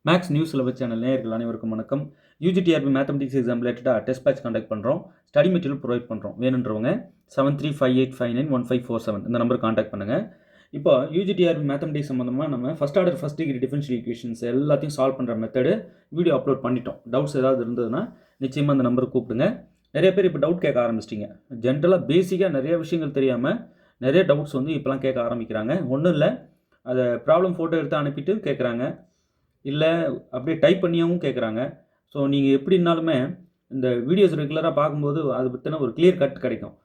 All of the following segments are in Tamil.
மேக்ஸ் நியூஸ் சிலபஸ் சேனல் நேயர்கள் அனைவருக்கும் வணக்கம். யூஜிடிஆர்பி மேத்தமெட்டிக்ஸ் எக்ஸாம் ரிலேட்டடாக டெஸ்ட் பேட்ச் கண்டக்ட் பண்ணுறோம். ஸ்டடி மெட்டீரியல் ப்ரொவைட் பண்ணுறோம். வேணுன்றவங்க 7358591547 இந்த நம்பர் காண்டாக்ட் பண்ணுங்கள். இப்போ யூஜிடிஆர்பி மேத்தமெட்டிக்ஸ் சம்மந்தமாக நம்ம first order first degree differential equations எல்லாத்தையும் சால்வ் பண்ணுற மெத்தடு வீடியோ அப்லோட் பண்ணிட்டோம். டவுட்ஸ் ஏதாவது இருந்ததுன்னா நிச்சயமாக அந்த நம்பருக்கு கூப்பிடுங்க. நிறைய பேர் இப்போ டவுட் கேட்க ஆரம்பிச்சிட்டிங்க. ஜென்ரலாக பேசிக்காக நிறைய விஷயங்கள் தெரியாமல் நிறைய டவுட்ஸ் வந்து இப்போலாம் கேட்க ஆரம்பிக்கிறாங்க. ஒன்றும் இல்லை, அதை ப்ராப்ளம் ஃபோட்டோ எடுத்து அனுப்பிட்டு கேட்குறாங்க, இல்லை அப்படியே டைப் பண்ணியாகவும் கேட்குறாங்க. ஸோ நீங்கள் எப்படின்னாலுமே இந்த வீடியோஸ் ரெகுலராக பார்க்கும்போது அதை பற்றின ஒரு கிளியர் கட் கிடைக்கும்.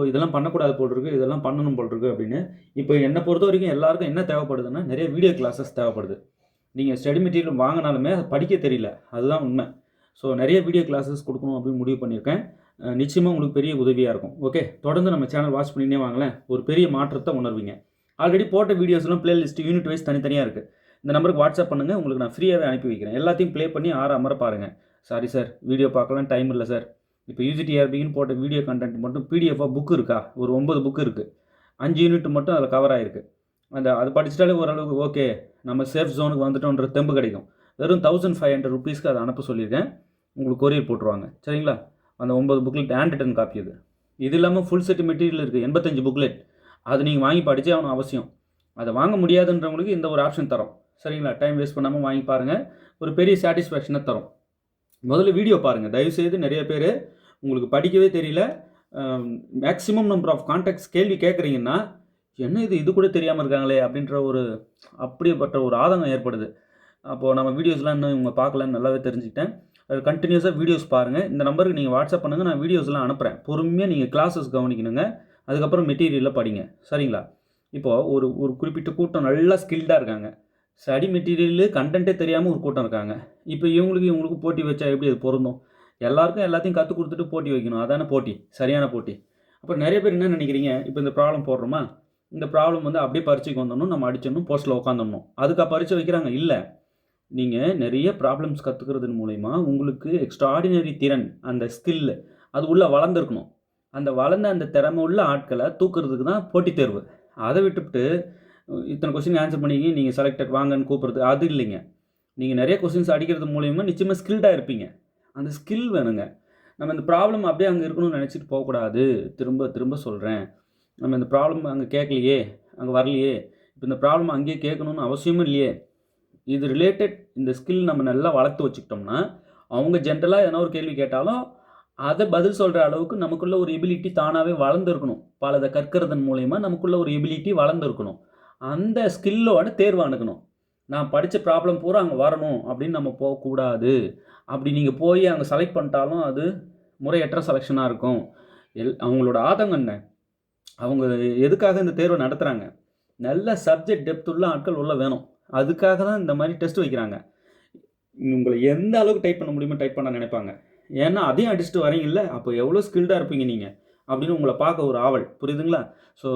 இதெல்லாம் பண்ணக்கூடாது போல் இருக்குது, இதெல்லாம் பண்ணணும் போல் இருக்குது அப்படின்னு. இப்போ என்னை பொறுத்த வரைக்கும் எல்லாருக்கும் என்ன தேவைப்படுதுன்னா, நிறைய வீடியோ கிளாஸஸ் தேவைப்படுது. நீங்கள் ஸ்டடி மெட்டீரியல் வாங்கினாலுமே அதை படிக்க தெரியல, அதுதான் உண்மை. ஸோ நிறைய வீடியோ கிளாஸஸ் கொடுக்கணும் அப்படின்னு முடிவு பண்ணியிருக்கேன். நிச்சயமாக உங்களுக்கு பெரிய உதவியாக இருக்கும். ஓகே, தொடர்ந்து நம்ம சேனல் வாட்ச் பண்ணினே வாங்களேன், ஒரு பெரிய மாற்றத்தை உணர்வீங்க. ஆல்ரெடி போட்ட வீடியோஸ்லாம் பிளேலிஸ்ட் யூனிட் வைஸ் தனித்தனியாக இருக்குது. இந்த நம்பருக்கு வாட்ஸ்அப் பண்ணுங்கள், உங்களுக்கு நான் ஃப்ரீயாகவே அனுப்பி வைக்கிறேன். எல்லாத்தையும் ப்ளே பண்ணி அமர பாருங்கள். சாரி சார், வீடியோ பார்க்கலாம் டைம் இல்லை சார். இப்போ யூஜிடிஆர்பின்னு போட்ட வீடியோ கண்டென்ட் மட்டும் பிடிஎஃபாக புக்கு இருக்கா, ஒரு 9 புக்கு இருக்குது. 5 யூனிட் மட்டும் அதில் கவர் ஆகிருக்கு. அது படிச்சிட்டாலே ஓரளவுக்கு ஓகே, நம்ம சேஃப் ஜோனுக்கு வந்துட்டோன்ற தெம்பு கிடைக்கும். வெறும் 1500 ருபீஸ்க்கு அதை அனுப்ப சொல்லியிருக்கேன். உங்களுக்கு கொரியர் போட்டுருவாங்க, சரிங்களா? அந்த 9 புக்லெட் ஹேண்ட் ரிட்டன் காப்பி இது இல்லாமல் ஃபுல் செட் மெட்டீரியல் இருக்குது, 85 புக்லெட். அது நீங்கள் வாங்கி படித்தே ஆகணும் அவசியம். அதை வாங்க முடியாதுன்றவங்களுக்கு இந்த ஒரு ஆப்ஷன் தரோம், சரிங்களா? டைம் வேஸ்ட் பண்ணாமல் வாங்கி பாருங்கள், ஒரு பெரிய சாட்டிஸ்ஃபேக்ஷனை தரும். முதல்ல வீடியோ பாருங்கள் தயவுசெய்து. நிறைய பேர் உங்களுக்கு படிக்கவே தெரியல, மேக்ஸிமம் நம்பர் ஆஃப் கான்டாக்ட்ஸ் கேள்வி கேட்குறீங்கன்னா, என்ன இது கூட தெரியாமல் இருக்காங்களே அப்படின்ற அப்படியேப்பட்ட ஒரு ஆதங்கம் ஏற்படுது. அப்போது நம்ம வீடியோஸ்லாம் இன்னும் இவங்க பார்க்கலன்னு நல்லாவே தெரிஞ்சுக்கிட்டேன். கண்டினியூஸாக வீடியோஸ் பாருங்கள். இந்த நம்பருக்கு நீங்கள் வாட்ஸ்அப் பண்ணுங்கள், நான் வீடியோஸ்லாம் அனுப்புகிறேன். பொறுமையாக நீங்கள் கிளாஸஸ் கவனிக்கணுங்க, அதுக்கப்புறம் மெட்டீரியலில் படிங்க, சரிங்களா? இப்போது ஒரு குறிப்பிட்ட கூட்டம் நல்லா ஸ்கில்டாக இருக்காங்க. ஸ்டடி மெட்டீரியலு கண்டென்ட்டே தெரியாமல் ஒரு கூட்டம் இருக்காங்க. இப்போ இவங்களுக்கு போட்டி வச்சா எப்படி அது பொருந்தும்? எல்லாருக்கும் எல்லாத்தையும் கற்றுக் கொடுத்துட்டு போட்டி வைக்கணும், அதான போட்டி, சரியான போட்டி. அப்புறம் நிறைய பேர் என்ன நினைக்கிறீங்க, இப்போ இந்த ப்ராப்ளம் போடுறோமா, இந்த ப்ராப்ளம் வந்து அப்படியே பரீட்சைக்கு வந்துடணும், நம்ம அடிச்சிடணும், போஸ்ட்டில் உட்காந்துடணும், அதுக்காக பரீட்சை வைக்கிறாங்க? இல்லை, நீங்கள் நிறைய ப்ராப்ளம்ஸ் கற்றுக்கிறது மூலிமா உங்களுக்கு எக்ஸ்ட்ராடினரி திறன், அந்த ஸ்கில் அது உள்ளே வளர்ந்துருக்கணும். அந்த வளர்ந்த அந்த திறமை உள்ள ஆட்களை தூக்குறதுக்கு தான் போட்டித் தேர்வு. அதை விட்டுவிட்டு இத்தனை கொஸ்டின் ஆன்சர் பண்ணிங்க நீங்கள் செலக்டட் வாங்கன்னு கூப்பிட்றது அது இல்லைங்க. நீங்கள் நிறைய கொஸ்டின்ஸ் அடிக்கிறது மூலிமா நிச்சயமாக ஸ்கில்டாக இருப்பீங்க. அந்த ஸ்கில் வேணுங்க. நம்ம இந்த ப்ராப்ளம் அப்படியே அங்கே இருக்கணும்னு நினச்சிட்டு போகக்கூடாது. திரும்ப திரும்ப சொல்கிறேன், நம்ம இந்த ப்ராப்ளம் அங்கே கேட்கலையே, அங்கே வரலையே, இப்போ இந்த ப்ராப்ளம் அங்கேயே கேட்கணுன்னு அவசியமும் இல்லையே. இது ரிலேட்டட் இந்த ஸ்கில் நம்ம நல்லா வளர்த்து வச்சுக்கிட்டோம்னா, அவங்க ஜென்ரலாக எதனா ஒரு கேள்வி கேட்டாலும் அதை பதில் சொல்கிற அளவுக்கு நமக்குள்ள ஒரு எபிலிட்டி தானாகவே வளர்ந்துருக்கணும். பலதை கற்கிறதன் மூலயமா நமக்குள்ள ஒரு எபிலிட்டி வளர்ந்துருக்கணும். அந்த ஸ்கில்லோட தேர்வு அணுகணும். நான் படித்த ப்ராப்ளம் பூரா அங்கே வரணும் அப்படின்னு நம்ம போகக்கூடாது. அப்படி நீங்கள் போய் அங்கே செலக்ட் பண்ணிட்டாலும் அது முறையற்ற செலெக்ஷனாக இருக்கும். அவங்களோட ஆதங்கம் என்ன, அவங்க எதுக்காக இந்த தேர்வை நடத்துகிறாங்க? நல்ல சப்ஜெக்ட் டெப்த் உள்ள ஆட்கள் உள்ள வேணும். அதுக்காக தான் இந்த மாதிரி டெஸ்ட் வைக்கிறாங்க. உங்களை எந்த அளவுக்கு டைப் பண்ண முடியுமோ டைப் பண்ண நினைப்பாங்க. ஏன்னா அதையும் அடிச்சுட்டு வரீங்கல்ல, அப்போ எவ்வளோ ஸ்கில்டாக இருப்பீங்க நீங்கள் அப்படின்னு உங்களை பார்க்க ஒரு ஆவல், புரியுதுங்களா? ஸோ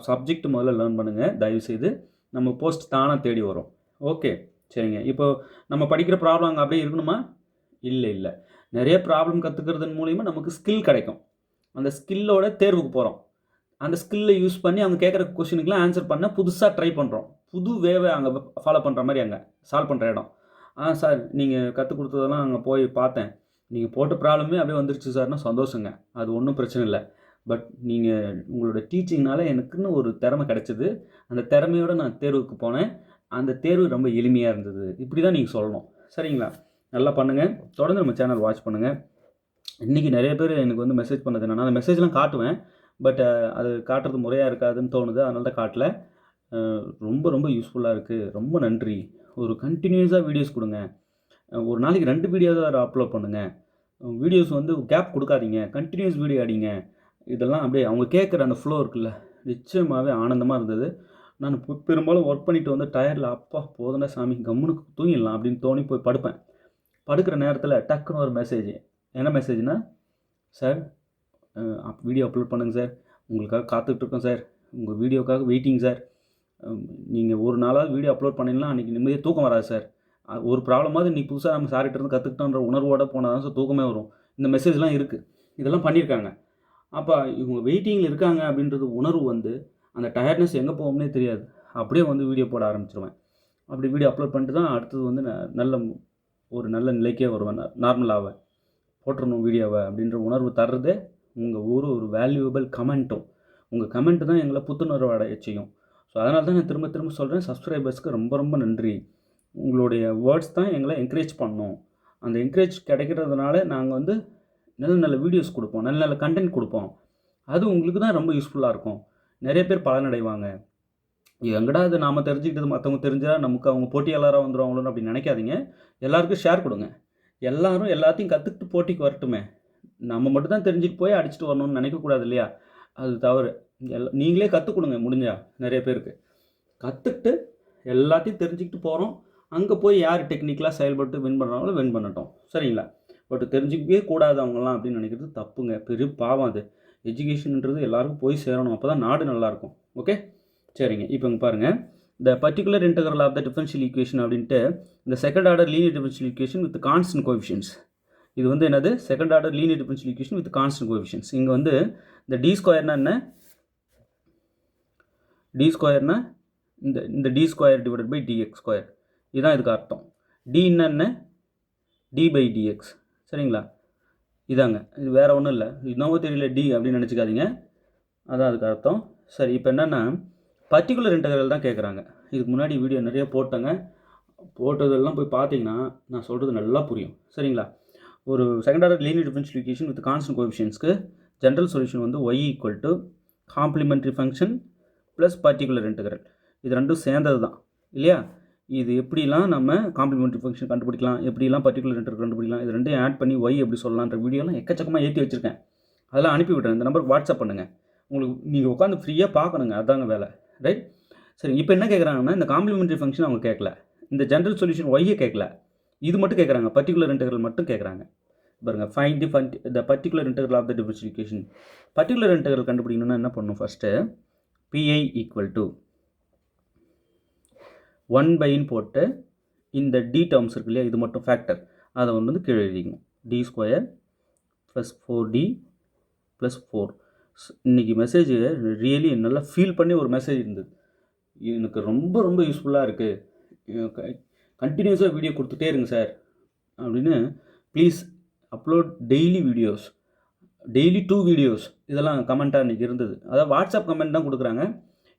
சப்ஜெக்ட் முதல்ல லேர்ன் பண்ணுங்கள் தயவுசெய்து. நம்ம போஸ்ட் தானாக தேடி வரும். ஓகே, சரிங்க. இப்போ நம்ம படிக்கிற ப்ராப்ளம் அங்கே அப்படியே இருக்கணுமா? இல்லை, நிறைய ப்ராப்ளம் கற்றுக்கிறதன் மூலிமா நமக்கு ஸ்கில் கிடைக்கும். அந்த ஸ்கில்லோட தேர்வுக்கு போகிறோம். அந்த ஸ்கில்லை யூஸ் பண்ணி அவங்க கேட்குற கொஷினுக்குலாம் ஆன்சர் பண்ண புதுசாக ட்ரை பண்ணுறோம். புது வேவை அங்கே ஃபாலோ பண்ணுற மாதிரி அங்கே சால்வ் பண்ணுற இடம். சார் நீங்கள் கற்றுக் கொடுத்ததெல்லாம் அங்கே போய் பார்த்தேன், நீங்கள் போட்ட ப்ராப்ளமே அப்படியே வந்துருச்சு சார்னா சந்தோஷங்க, அது ஒன்றும் பிரச்சனை இல்லை. பட் நீங்கள் உங்களோட டீச்சிங்னால எனக்குன்னு ஒரு திறமை கிடச்சிது, அந்த திறமையோடு நான் தேர்வுக்கு போனேன், அந்த தேர்வு ரொம்ப எளிமையாக இருந்தது, இப்படி தான் நீங்கள் சொல்லணும், சரிங்களா? நல்லா பண்ணுங்கள், தொடர்ந்து நம்ம சேனல் வாட்ச் பண்ணுங்கள். இன்றைக்கி நிறைய பேர் எனக்கு வந்து மெசேஜ் பண்ணது என்னென்னா, அந்த மெசேஜ்லாம் காட்டுவேன், பட் அது காட்டுறது முறையாக இருக்காதுன்னு தோணுது, அதனால தான் காட்டல. ரொம்ப ரொம்ப யூஸ்ஃபுல்லாக இருக்குது, ரொம்ப நன்றி. ஒரு கண்டினியூஸாக வீடியோஸ் கொடுங்க, ஒரு நாளைக்கு 2 வீடியோ தான் அப்லோட் பண்ணுங்கள். வீடியோஸ் வந்து கேப் கொடுக்காதீங்க, கண்டினியூஸ் வீடியோ அடிங்க. இதெல்லாம் அப்படியே அவங்க கேட்குற அந்த ஃப்ளோ இருக்குல்ல, நிச்சயமாகவே ஆனந்தமாக இருந்தது. நான் பெரும்பாலும் ஒர்க் பண்ணிவிட்டு வந்து டயர்டில் அப்பா போதுண்டா சாமி கம்முன்னு தூங்கிடலாம் அப்படின்னு தோணி போய் படுப்பேன். படுக்கிற நேரத்தில் டக்குன்னு ஒரு மெசேஜ். என்ன மெசேஜ்னால், சார் வீடியோ அப்லோட் பண்ணுங்கள் சார், உங்களுக்காக காத்துட்ருக்கோம் சார், உங்கள் வீடியோக்காக வெயிட்டிங் சார், நீங்கள் ஒரு நாளாவது வீடியோ அப்லோட் பண்ணிங்கன்னா அன்றைக்கி நிம்மதியாக தூக்கம் வராது சார், ஒரு ப்ராப்ளமாவது இன்றைக்கி புதுசாக நம்ம சார்கிட்ட இருந்து கற்றுக்கிட்டோன்ற உணர்வோடு போனால் தான் சார் தூக்கமே வரும். இந்த மெசேஜ்லாம் இருக்குது, இதெல்லாம் பண்ணியிருக்காங்க. அப்போ இவங்க வெயிட்டிங்கில் இருக்காங்க அப்படின்றது உணர்வு வந்து அந்த டயர்ட்னஸ் எங்கே போகும்னே தெரியாது, அப்படியே வந்து வீடியோ போட ஆரம்பிச்சிருவேன். அப்படி வீடியோ அப்லோட் பண்ணிட்டு தான் அடுத்தது வந்து நல்ல நிலைக்கே வருவேன், நார்மலாவேன். போட்டுறணும் வீடியோவை அப்படின்ற உணர்வு தர்றதே உங்கள் ஒரு வேல்யூபிள் கமெண்ட்டும். உங்கள் கமெண்ட்டு தான் எங்களை புத்துணர்வு அடைய செய்யும். ஸோ அதனால தான் நான் திரும்ப திரும்ப சொல்கிறேன், சப்ஸ்கிரைபர்ஸ்க்கு ரொம்ப ரொம்ப நன்றி. உங்களுடைய வேர்ட்ஸ் தான் எங்களை என்கரேஜ் பண்ணோம். அந்த என்கரேஜ் கிடைக்கிறதுனால நாங்கள் வந்து நல்ல நல்ல வீடியோஸ் கொடுப்போம், நல்ல நல்ல கண்டென்ட் கொடுப்போம். அது உங்களுக்கு தான் ரொம்ப யூஸ்ஃபுல்லாக இருக்கும். நிறைய பேர் பலனடைவாங்க. எங்கடா இது நாம் தெரிஞ்சுக்கிட்டது மற்றவங்க தெரிஞ்சால் நமக்கு அவங்க போட்டியாளராக வந்துடுவாங்களோன்னு அப்படி நினைக்காதீங்க. எல்லாருக்கும் ஷேர் கொடுங்க. எல்லாரும் எல்லாத்தையும் கற்றுக்கிட்டு போட்டிக்கு வரட்டுமே. நம்ம மட்டும் தான் தெரிஞ்சுட்டு போய் அடிச்சுட்டு வரணும்னு நினைக்கக்கூடாது இல்லையா? அது தவறு. நீங்களே கற்றுக் கொடுங்க முடிஞ்சா. நிறைய பேருக்கு கற்றுக்கிட்டு எல்லாத்தையும் தெரிஞ்சுக்கிட்டு போகிறோம். அங்கே போய் யார் டெக்னிக்கலாக செயல்பட்டு வின் பண்ணுறாங்களோ வின் பண்ணட்டும், சரிங்களா? பட் தெரிஞ்சிக்கவே கூடாது அவங்களாம் அப்படின்னு நினைக்கிறது தப்புங்க. பெரிய பாவம் அது. எஜுகேஷன்ன்றது எல்லாருக்கும் போய் சேரணும். அப்போ தான் நாடு நல்லாயிருக்கும். ஓகே, சரிங்க. இப்போ இங்கே பாருங்கள், the particular integral of the differential equation அப்படின்ட்டு இந்த second order linear differential equation with constant coefficients. இது வந்து என்னது? Second order linear differential equation with constant coefficients. இங்கே வந்து இந்த டி ஸ்கொயர்னா என்ன? டி ஸ்கொயர்னா இந்த D square divided by dx square, இதுதான் இதுக்கு அர்த்தம். டின்னா என்ன? டி பை டிஎக்ஸ், சரிங்களா? இதாங்க, இது வேறு ஒன்றும் இல்லை. இன்னமும் தெரியல டி அப்படின்னு நினச்சிக்காதீங்க, அதான் அதுக்கு அர்த்தம். சரி, இப்போ என்னென்னா பர்டிகுலர் இன்டெக்ரல் தான் கேட்குறாங்க. இதுக்கு முன்னாடி வீடியோ நிறைய போட்டேங்க. போட்டதெல்லாம் போய் பார்த்தீங்கன்னா நான் சொல்கிறது நல்லா புரியும், சரிங்களா? ஒரு second order linear differential equation with constant கோஎஃபிஷியன்ட்ஸ்க்கு ஜென்ரல் சொல்யூஷன் வந்து y equal to complementary function plus particular integral. இது ரெண்டும் சேர்ந்தது தான் இல்லையா? இது எப்படிலாம் நம்ம காம்ப்ளிமெண்ட்ரி ஃபங்க்ஷன் கண்டுபிடிக்கலாம், எப்படிலாம் பர்டிகுலர் இன்டெக்ரல் கண்டுபிடிக்கலாம், இது ரெண்டையும் ஆட் பண்ணி y எப்படி சொல்லலான்ற வீடியோலாம் எக்கச்சக்கமாக ஏற்றி வச்சுருக்கேன். அதெல்லாம் அனுப்பி விட்றேன். இந்த நம்பருக்கு வாட்ஸ்அப் பண்ணுங்கள். உங்களுக்கு நீங்கள் உட்காந்து ஃப்ரீயாக பார்க்கணுங்க, அதாங்க வேலை, ரைட்? சரி, இப்போ என்ன கேட்குறாங்கன்னா இந்த காம்ப்ளிமெண்ட்ரி ஃபங்க்ஷன் அவங்க கேட்கல, இந்த ஜென்ரல் சொல்யூஷன் ஒய்யை கேட்கல, இது மட்டும் கேட்குறாங்க, பர்டிகுலர் இன்டெக்ரல் மட்டும் கேட்குறாங்க. பாருங்கள், find the particular integral of the differential equation. Particular integral கண்டுபிடிக்கணும்னா என்ன பண்ணணும்? ஃபஸ்ட்டு பிஐ ஈக்குவல் டு 1/ன்னு போட்டு இந்த டி டேர்ம்ஸ் இருக்கு இல்லையா, இது மட்டும் ஃபேக்டர், அதை வந்து கீழே எழுதிக்கணும். D square plus 4d plus 4. இன்றைக்கி மெசேஜ் ரியலி நல்லா ஃபீல் பண்ணி ஒரு மெசேஜ் இருந்தது. எனக்கு ரொம்ப ரொம்ப யூஸ்ஃபுல்லாக இருக்குது. கண்டினியூஸாக வீடியோ கொடுத்துட்டே இருங்க சார் அப்படின்னு. Please upload daily videos, daily 2 videos, இதெல்லாம் கமெண்ட்டாக இன்றைக்கி இருந்தது. அதாவது வாட்ஸ்அப் கமெண்ட் தான் கொடுக்குறாங்க.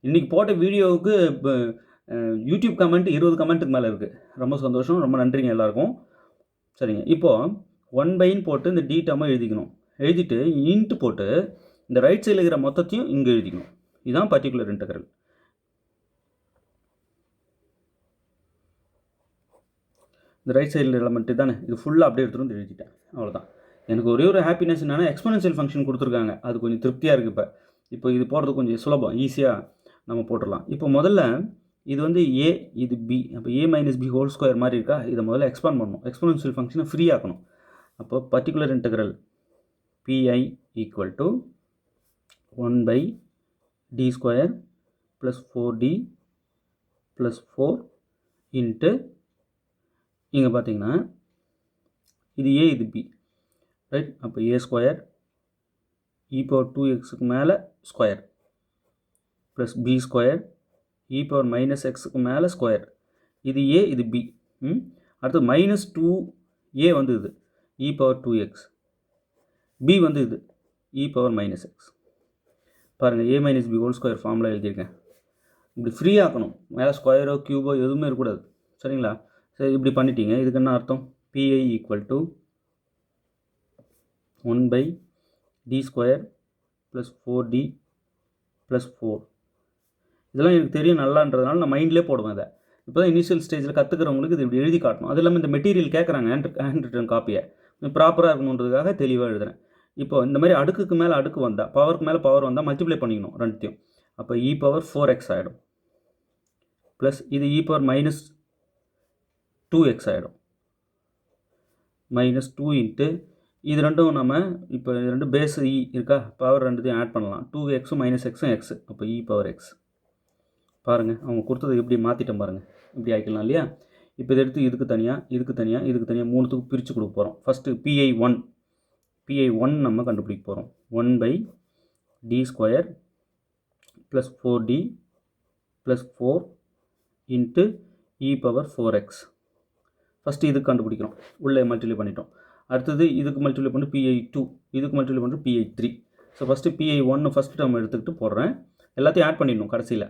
இன்றைக்கி போட்ட வீடியோவுக்கு இப்போ யூடியூப் கமெண்ட் 20 கமெண்ட்டுக்கு மேலே இருக்குது. ரொம்ப சந்தோஷம், ரொம்ப நன்றிங்க எல்லாருக்கும். சரிங்க, இப்போது 1/ன்னு போட்டு இந்த டி டேர்மை எழுதிக்கணும். எழுதிட்டு இன்ட்டு போட்டு இந்த ரைட் சைடில் இருக்கிற மொத்தத்தையும் இங்கே எழுதிக்கணும். இதுதான் பர்டிகுலர் இன்டெக்ரல். இந்த ரைட் சைடில் எலமெண்ட்டு தானே, இது ஃபுல்லாக அப்படியே எடுத்துகிட்டு வந்து எழுதிட்டேன், அவ்வளோதான். எனக்கு ஒரே ஒரு ஹாப்பினஸ் என்னென்னா எக்ஸ்பொனென்ஷியல் ஃபங்க்ஷன் கொடுத்துருக்காங்க, அது கொஞ்சம் திருப்தியாக இருக்குது. இப்போ இது போடுறது கொஞ்சம் சுலபம், ஈஸியாக நம்ம போட்டுடலாம். இப்போ முதல்ல இது வந்து ஏ, இது பி, அப்போ ஏ மைனஸ் பி ஹோல் ஸ்கொயர் மாதிரி இருக்கா, இதை முதல்ல எக்ஸ்பாண்ட் பண்ணணும். எக்ஸ்பொனென்ஷியல் ஃபங்க்ஷனை ஃப்ரீ ஆக்கணும். அப்போ particular integral PI equal to 1/d square plus 4d plus 4 into இங்கே பார்த்தீங்கன்னா இது ஏ, இது பி, ரைட்? அப்போ ஏ ஸ்கொயர் இ பவர் 2xக்கு மேலே square plus B square e power minus எக்ஸுக்கு மேலே ஸ்கொயர். இது ஏ, இது பி. அடுத்து மைனஸ் 2a வந்து இது இ பவர் 2x, பி வந்து இது இ பவர் மைனஸ் எக்ஸ். பாருங்கள், A minus B whole square formula எழுதியிருக்கேன். இப்படி ஃப்ரீ ஆக்கணும், மேலே ஸ்கொயரோ க்யூபோ எதுவுமே இருக்கக்கூடாது, சரிங்களா? சரி, இப்படி பண்ணிட்டீங்க. இதுக்கு என்ன அர்த்தம்? PI equal to 1/d square plus 4d plus 4. இதெல்லாம் எனக்கு தெரியும் நல்லான்றதுனால நான் மைண்ட்லேயே போடுவேன். இதை இப்போ தான் இனிஷியல் ஸ்டேஜில் கற்றுக்கிறவங்களுக்கு இது இப்படி எழுதி காட்டணும். அது இல்லாமல் இந்த மெட்டீரியல் கேட்குறாங்க, ஹேண்ட் ரிட்டன் காப்பியை ப்ராப்பராக இருக்கணுன்றதுக்காக தெளிவாக எழுதுகிறேன். இப்போ இந்த மாதிரி அடுக்குக்கு மேலே அடுக்கு வந்தால், பவருக்கு மேலே பவர் வந்தால் மல்டிப்ளை பண்ணிக்கணும் ரெண்டுத்தையும். அப்போ இ பவர் 4x ஆகிடும் ப்ளஸ் இது இ பவர் மைனஸ் 2x ஆகிடும் மைனஸ் 2 இன்ட்டு இது ரெண்டும் நம்ம இப்போ இது ரெண்டு பேஸ் இ இருக்கா, பவர் ரெண்டுத்தையும் ஆட் பண்ணலாம். 2xம் மைனஸ் எக்ஸும் எக்ஸ், அப்போ இ பவர் எக்ஸ். பாருங்கள், அவங்க கொடுத்தது எப்படி மாற்றிட்டோம் பாருங்கள், இப்படி ஆக்கிடலாம் இல்லையா? இப்போ இதை எடுத்து இதுக்கு தனியாக, இதுக்கு தனியாக, இதுக்கு தனியாக மூணுத்துக்கு பிரித்து கொடுக்க போகிறோம். ஃபஸ்ட்டு PI1 நம்ம கண்டுபிடிக்க போகிறோம். 1/d square plus 4d plus 4 into E power 4x. First இதுக்கு கண்டுபிடிக்கிறோம், உள்ளே மல்டிப்ளை பண்ணிட்டோம். அடுத்தது இதுக்கு மல்டிப்ளை பண்ணி PI2, இதுக்கு மல்டிப்ளை பண்ணி PI3. So first PI1 first term எடுத்துக்கிட்டு போடுறேன், எல்லாத்தையும் ஆட் பண்ணிடணும் கடைசியில்,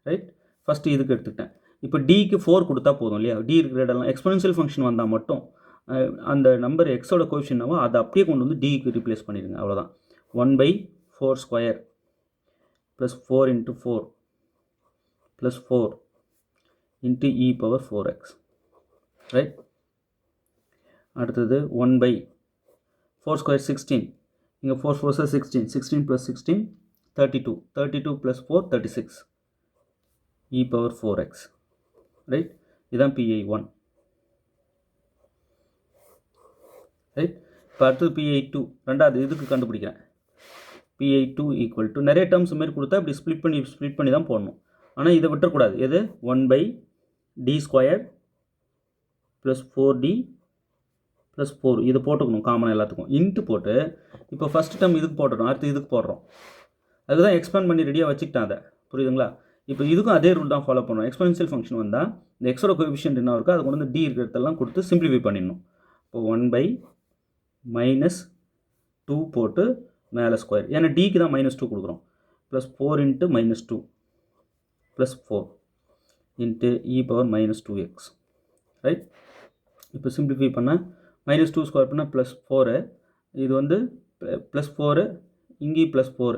ரைட்? ஃபஸ்ட்டு இதுக்கு எடுத்துக்கிட்டேன். இப்போ டிக்கு 4 கொடுத்தா போதும் இல்லையா? டி இருக்கிற இடம்லாம் எக்ஸ்பொனென்ஷியல் ஃபங்க்ஷன் வந்தால் மட்டும் அந்த நம்பர் எக்ஸோட கோஎஃபிஷியன்ட்னாவோ அதை அப்படியே கொண்டு வந்து டிக்கு ரீப்ளேஸ் பண்ணிடுங்க, அவ்வளோதான். 1/4² plus 4 × 4 plus 4 × e power 4x, right? அடுத்தது 1/4² 16, இங்கே 4 4 16, 16 + 16 32, 32 + 4 36 e பவர் 4x, ரைட்? இதுதான் PI1, ரைட்? இப்போ அடுத்தது PI2, ரெண்டாவது இதுக்கு கண்டுபிடிக்கிறேன். PI2 = நிறைய டேர்ம்ஸ் மாரி கொடுத்தா இப்படி ஸ்ப்ளிட் பண்ணி தான் போடணும். ஆனால் இதை விட்டுறக்கூடாது. எது? 1/d² + 4d + 4 இதை போட்டுக்கணும் காமனாக எல்லாத்துக்கும். இன்ட்டு போட்டு இப்போ ஃபஸ்ட் டேர்ம் இதுக்கு போட்டுறோம், அடுத்து இதுக்கு போடுறோம். அதுதான் எக்ஸ்பேண்ட் பண்ணி ரெடியாக வச்சுக்கிட்டேன் அதை, புரியுதுங்களா? இப்போ இதுக்கும் அதே ரூல் தான் ஃபாலோ பண்ணணும். எக்ஸ்பொனென்ஷியல் ஃபங்க்ஷன் வந்தால் இந்த எக்ஸோட கோஎஃபிஷியன்ட் என்ன இருக்கோ அதை கொண்டு வந்து டி இருக்கிறதெல்லாம் கொடுத்து சிம்பிளிஃபை பண்ணிடணும். இப்போ 1/-2 போட்டு மேலே ஸ்கொயர், ஏன்னா டிக்கு தான் -2 கொடுக்குறோம், plus 4 × -2 plus 4 × e power -2x, right? இப்போ சிம்பிளிஃபை பண்ணால் -2² பண்ணால் +4, இது வந்து +4, இங்கேயும் +4,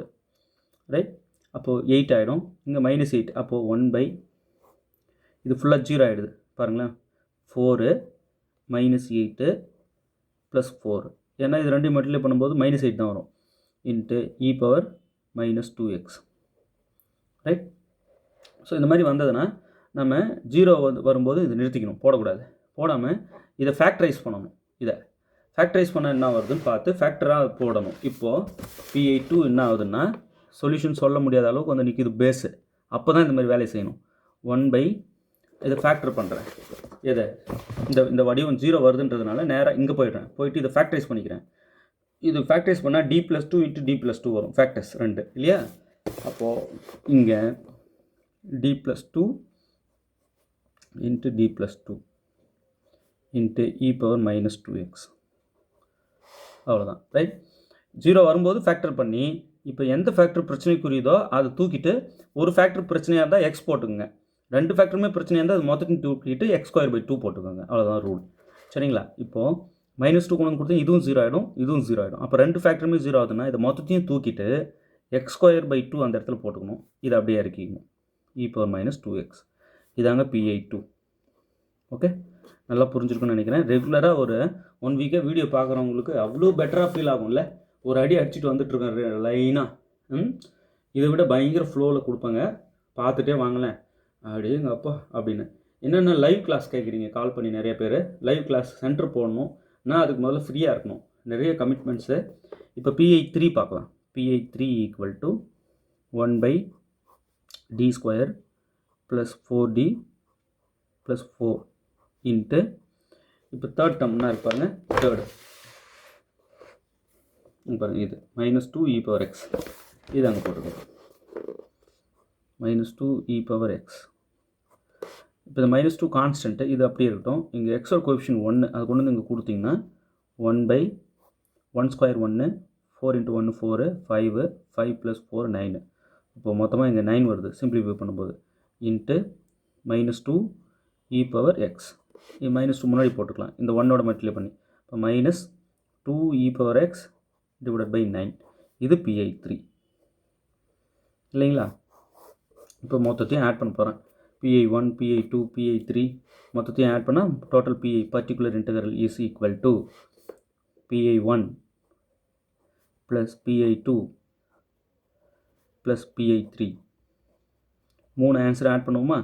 ரைட்? அப்போது 8 ஆகிடும், இங்கே -8, அப்போது 1/, இது ஃபுல்லாக 0 ஆகிடுது பாருங்களேன். 4 -8 ப்ளஸ் 4, ஏன்னா இது ரெண்டையும் மல்டிப்ளை பண்ணும்போது -8 தான் வரும், × e power -2x, right? So இந்த மாதிரி வந்ததுன்னா நம்ம 0 வரும்போது இது நிறுத்திக்கணும், போடக்கூடாது. போடாமல் இதை ஃபேக்டரைஸ் பண்ணணும். இதை ஃபேக்டரைஸ் பண்ண என்ன வருதுன்னு பார்த்து ஃபேக்டராக போடணும். இப்போது PI2 என்ன ஆகுதுன்னா சொல்யூஷன் சொல்ல முடியாத அளவுக்கு வந்து நிற்கிது பேஸு. அப்போ தான் இந்த மாதிரி வேலையை செய்யணும். 1/, இதை ஃபேக்டர் பண்ணுறேன். எதை? இந்த வடிவம் 0 வருதுன்றதுனால நேராக இங்கே போயிட்டு இதை ஃபேக்டரைஸ் பண்ணிக்கிறேன். இது ஃபேக்டரைஸ் பண்ணால் d+2 × d+2 வரும், ஃபேக்டர்ஸ் 2 இல்லையா? அப்போது இங்கே d+2 × d+2 × e power -2x, அவ்வளோதான், ரைட்? 0 வரும்போது ஃபேக்டர் பண்ணி இப்போ எந்த ஃபேக்டர் பிரச்சனைக்குரியதோ அதை தூக்கிட்டு, ஒரு ஃபேக்டர் பிரச்சனையாக இருந்தால் x போட்டுக்குங்க, 2 ஃபேக்டருமே பிரச்சனையாக இருந்தால் அது மொத்தத்தையும் தூக்கிட்டு x²/2 போட்டுக்கோங்க, அவ்வளோதான் ரூல், சரிங்களா? இப்போது -2 கொண்டு கொடுத்தா இதுவும் 0 ஆகிடும், இதுவும் 0 ஆகிடும். அப்போ 2 ஃபேக்டருமே 0 ஆகுதுன்னா இதை மொத்தத்தையும் தூக்கிட்டு x²/2 அந்த இடத்துல போட்டுக்கணும், இதை அப்படியே இறக்கிக்கணும், e பவர் -2x. இதாங்க PI2. ஓகே, நல்லா புரிஞ்சிருக்குன்னு நினைக்கிறேன். ரெகுலராக ஒரு 1 வீக்காக வீடியோ பார்க்குறவங்களுக்கு அவ்வளோ பெட்டராக ஃபீல் ஆகும்ல. ஒரு அடி அடிச்சுட்டு வந்துட்டுருக்கேன் லைனாக. இதை விட பயங்கர ஃப்ளோவில் கொடுப்பாங்க, பார்த்துட்டே வாங்கலேன் அப்படிங்க அப்பா அப்படின்னு. என்னென்ன லைவ் கிளாஸ் கேட்குறீங்க கால் பண்ணி நிறைய பேர். லைவ் கிளாஸ் சென்டர் போடணும், நான் அதுக்கு முதல்ல ஃப்ரீயாக இருக்கணும், நிறைய கமிட்மெண்ட்ஸு. இப்போ PI3 பார்க்கலாம். PI3 = 1/d² + 4d + 4 × இப்போ தேர்ட் டேர்ம்னா இருப்பாருங்க, தேர்டு பாருங்கள், இது -2 e பவர் x, இது அங்கே போட்டுக்கோங்க, -2 e பவர் x. இப்போ இந்த -2 கான்ஸ்டன்ட்டு, இது அப்படியே இருக்கட்டும். இங்கே எக்ஸோட கோஎஃபிஷியன்ட் 1, அது கொண்டு வந்து இங்கே கொடுத்தீங்கன்னா 1/1² 1, 4 × 1 4, 5, 5 + 4 9. இப்போ மொத்தமாக இங்கே 9 வருது சிம்பிளிஃபை பண்ணும்போது, × -2 e பவர் x. -2 முன்னாடி போட்டுக்கலாம், இந்த 1ஓட மல்டிப்ளை பண்ணி. இப்போ -2 e பவர் x / 9. இது PI3 இல்லைங்களா? இப்போ மொத்தத்தையும் ஆட் பண்ண போகிறேன். PI1, PI2, PI3 மொத்தத்தையும் ஆட் பண்ணால் total PI particular integral is equal to PI1 plus PI2 plus PI3. 3 answer add பண்ணுவோமா?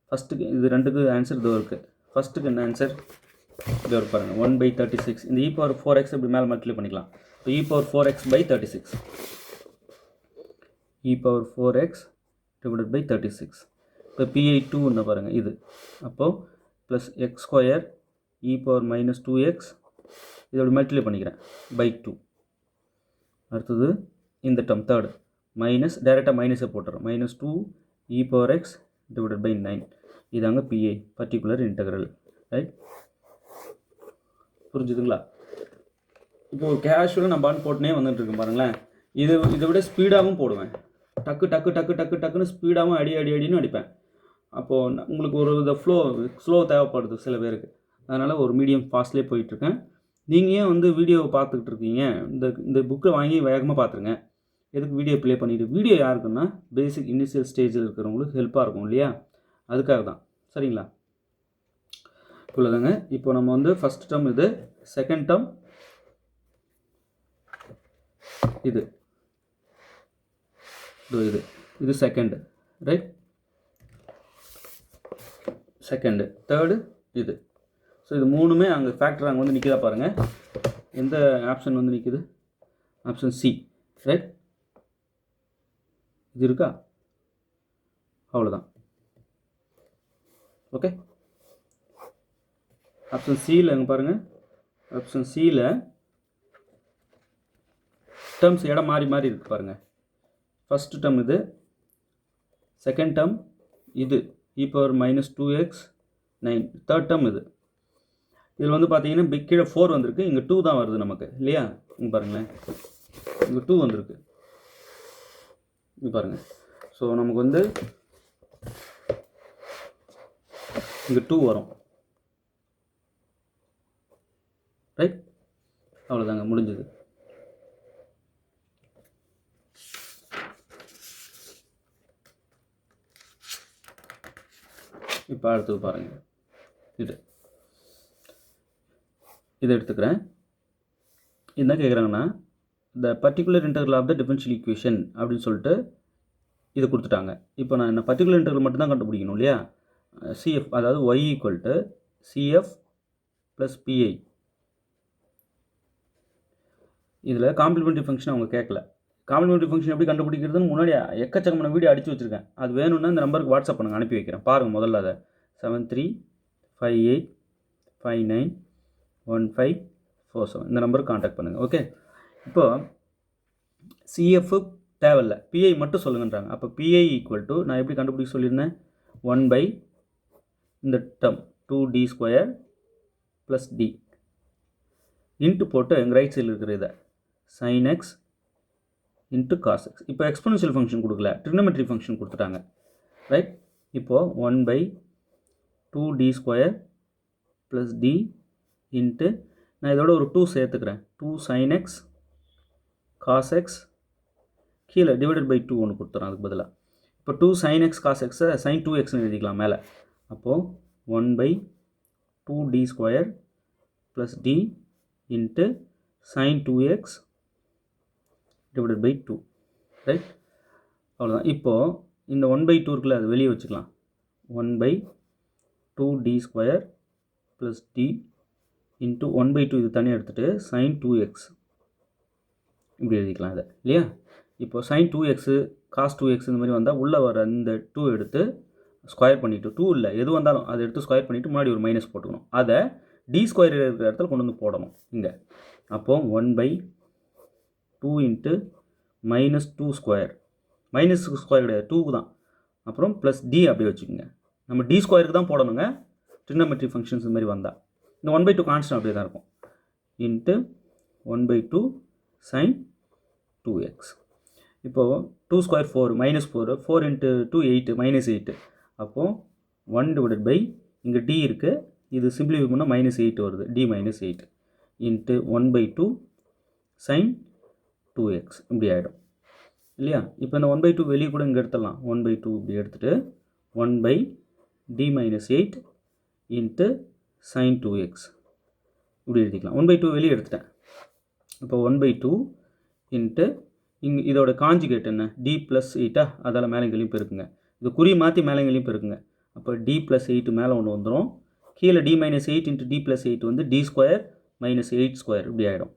ஃபஸ்ட்டுக்கு இது ரெண்டுக்கு ஆன்சர் இதோ இருக்குது. ஃபஸ்ட்டுக்கு என்ன ஆன்சர்? இதோ பாருங்கள், 1/36. இந்த e பவர் 4x இப்படி மேலே மல்டிப்ளை பண்ணிக்கலாம். இப்போ e power 4x/36, e power 4x / 36. இப்போ PI2 என்ன பாருங்கள் இது, அப்போது plus x² e power -2x, இதோட மல்டிப்ளை பண்ணிக்கிறேன் /2. அடுத்தது இந்த டேர்ம் தேர்டு மைனஸ், டைரெக்டாக மைனஸை போட்டுறோம், -2 e பவர் x / 9. இதாங்க பிஐ, பர்டிகுலர் இன்டெக்ரல். ரைட், புரிஞ்சுதுங்களா? இப்போது கேஷுவலாக நான் பான் போட்டுனே வந்துட்டுருக்கேன் பாருங்களேன். இதை விட ஸ்பீடாகவும் போடுவேன். டக்கு டக்கு டக்கு டக்கு டக்குன்னு ஸ்பீடாகவும் அடின்னு அடிப்பேன். அப்போது உங்களுக்கு ஒரு இதை ஸ்லோ தேவைப்படுது சில பேருக்கு. அதனால் ஒரு மீடியம் ஃபாஸ்ட்லேயே போயிட்டுருக்கேன். நீங்கள் ஏன் வந்து வீடியோவை பார்த்துக்கிட்டு இருக்கீங்க? இந்த புக்கை வாங்கி வேகமாக பார்த்துருங்க. எதுக்கு வீடியோ ப்ளே பண்ணிவிட்டு? வீடியோ யாருக்குன்னா பேசிக் இனிஷியல் ஸ்டேஜில் இருக்கிறவங்களுக்கு ஹெல்ப்பாக இருக்கும் இல்லையா? அதுக்காக தான். சரிங்களா? இவ்வளோதாங்க. இப்போ நம்ம வந்து ஃபஸ்ட் டேர்ம் இது, செகண்ட் டேர்ம் இது செகண்டு. ரைட், செகண்டு, தேர்டு இது. ஸோ இது மூணுமே அங்கே ஃபேக்டர் அங்கே வந்து நிற்கிதா பாருங்கள். எந்த ஆப்ஷன் வந்து நிற்கிது? Option C. ரைட், இது இருக்கா? அவ்வளோதான். ஓகே, ஆப்ஷன் சியில் எங்கே பாருங்கள். ஆப்ஷன் சியில் டேர்ம்ஸ் இடம் மாறி இருக்குது பாருங்கள். ஃபஸ்ட்டு டேர்ம் இது, செகண்ட் டேர்ம் இது e⁻−2x 9, தேர்ட் டேர்ம் இது. இதில் வந்து பார்த்தீங்கன்னா பிக் கீழே 4 வந்திருக்கு, இங்கே 2 தான் வருது நமக்கு இல்லையா? இங்கே பாருங்களேன், இங்கே 2 வந்திருக்கு. இங்கே பாருங்கள். ஸோ நமக்கு வந்து இங்கே 2 வரும். ரைட், அவ்வளோதாங்க, முடிஞ்சது. இப்போ அடுத்தது பாருங்கள். இதை எடுத்துக்கிறேன். என்ன கேட்குறாங்கன்னா, the particular integral of the differential equation அப்படின்னு சொல்லிட்டு இதை கொடுத்துட்டாங்க. இப்போ நான் என்ன பர்டிகுலர் இன்டெக்ரல் மட்டும் தான் கண்டுபிடிக்கணும் இல்லையா? CF, அதாவது y = CF + PI. இதில் காம்ப்ளிமெண்ட்ரி ஃபங்க்ஷன் அவங்க கேட்கல. காம்ப்ளிமெண்ட்ரி ஃபங்க்ஷன் எப்படி கண்டுபிடிக்கிறதுன்னு முன்னாடி எக்கச்சக்கமான வீடியோ அடித்து வச்சுருக்கேன். அது வேணும்னா இந்த நம்பருக்கு வாட்ஸ்அப் பண்ணுங்கள், அனுப்பி வைக்கிறேன். பாருங்கள் முதல்ல அதை 7358591547 இந்த நம்பருக்கு காண்டாக்ட் பண்ணுங்கள். ஓகே, இப்போ CF தேவையில்லை, PI மட்டும் சொல்லுங்கன்றாங்க. அப்போ PI = நான் எப்படி கண்டுபிடிக்க சொல்லியிருந்தேன்? 1 இந்த டேர்ம் 2d² + d இன்ட்டு போட்டு எங்கள் ரைட் சைடில் இருக்கிற இதை sin x × cos x. இப்போ எக்ஸ்போனன்ஷியல் ஃபங்க்ஷன் கொடுக்கல, ட்ரிகோனோமெட்ரி ஃபங்க்ஷன் கொடுத்துட்டாங்க. ரைட், இப்போது 1/2d² + d இன்ட்டு நான் இதோட ஒரு 2 சேர்த்துக்கிறேன். 2 sin x cos x கீழே /2 ஒன்று கொடுத்துறேன் அதுக்கு பதிலாக. இப்போ 2 sin x cos x sin 2xன்னு எழுதிக்கலாம் மேலே. அப்போது 1/2d² + d into sin 2x / 2. Right, அவ்வளோதான். இப்போது இந்த 1/2 இருக்குல்ல, அது வெளியே வச்சுக்கலாம். 1/2d² + d இன்ட்டு 1/2 இது தனியாக எடுத்துகிட்டு sin 2x இப்படி எழுதிக்கலாம் இதை இல்லையா? இப்போ sin 2x cos 2x இந்த மாதிரி வந்தால் உள்ளே வர இந்த 2 எடுத்து ஸ்கொயர் பண்ணிவிட்டு, 2 இல்லை எது வந்தாலும் அதை எடுத்து ஸ்கொயர் பண்ணிவிட்டு முன்னாடி ஒரு மைனஸ் போட்டுக்கணும். அதை d² இருக்கிற இடத்துல கொண்டு வந்து போடணும் இங்கே. அப்போது 1/2 இன்ட்டு -2² மைனஸ் ஸ்கொயர் கிடையாது, 2க்கு தான். அப்புறம் ப்ளஸ் d அப்படி வச்சுக்கோங்க. நம்ம d² தான் போடணுங்க ட்ரிகோனோமெட்ரி ஃபங்க்ஷன்ஸ் இந்த மாதிரி வந்தால். இந்த 1/2 கான்ஸ்டன்ட் அப்படியே தான் இருக்கும். Into 1/2 sin 2x. இப்போது 2² 4 -4 4 × 2 8 -8. அப்போது 1/, இங்கே d இருக்குது, இது சிம்பிளிஃபை பண்ணால் -8 வருது, d - 8 இன்ட்டு 1/2 sin 2x இப்படி ஆகிடும் இல்லையா? இப்போ இந்த 1/2 வெளியே கூட இங்கே எடுத்துடலாம். 1/2 இப்படி எடுத்துகிட்டு 1/d - 8 இன்ட்டு sin 2x இப்படி எழுதிக்கலாம். 1/2 வெளியே எடுத்துட்டேன். இப்போ 1/2 இன்ட்டு இங்கே இதோட காஞ்சிகேட் என்ன? d + 8 அதால் மேலேங்களையும் பெருக்குங்க. இது குறி மாற்றி மேலேங்களையும் பெருக்குங்க. அப்போ d + 8 மேலே ஒன்று வந்துடும், கீழே d - 8 இன்ட்டு d + 8 வந்து d² - 8² இப்படி ஆகிடும்.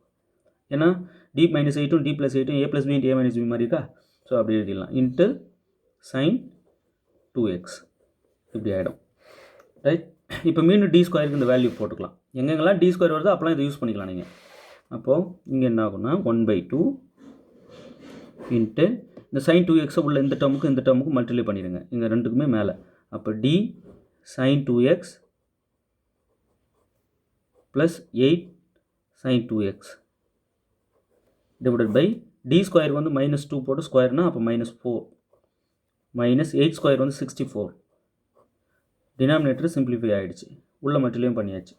ஏன்னா d - 8ம் d + 8ம் a + b × a - b மாதிரி இருக்கா? ஸோ அப்படி எழுதிடலாம். இன்ட்டு sin 2x இப்படி ஆகிடும். ரைட், இப்போ மீண்டும் d² இந்த வேல்யூ போட்டுக்கலாம். எங்கெங்கெல்லாம் d² வருதோ அப்போலாம் இதை யூஸ் பண்ணிக்கலாம் நீங்கள். அப்போது இங்கே என்ன ஆகும்னா 1/2 இன்ட்டு இந்த sin 2x உள்ள இந்த டேர்முக்கு இந்த டேர்முக்கு மல்டிப்ளை பண்ணிடுங்க, இங்கே ரெண்டுக்குமே மேலே. அப்போ d sin 2x plus 8 sin 2x divided by d square வந்து minus 2 போட்டு ஸ்கொயர்னா அப்போ minus 4 minus 8 ஸ்கொயர் வந்து 64 டினாமினேட்டர் சிம்பிளிஃபை ஆகிடுச்சு உள்ள மட்டிலையும் பண்ணியாச்சு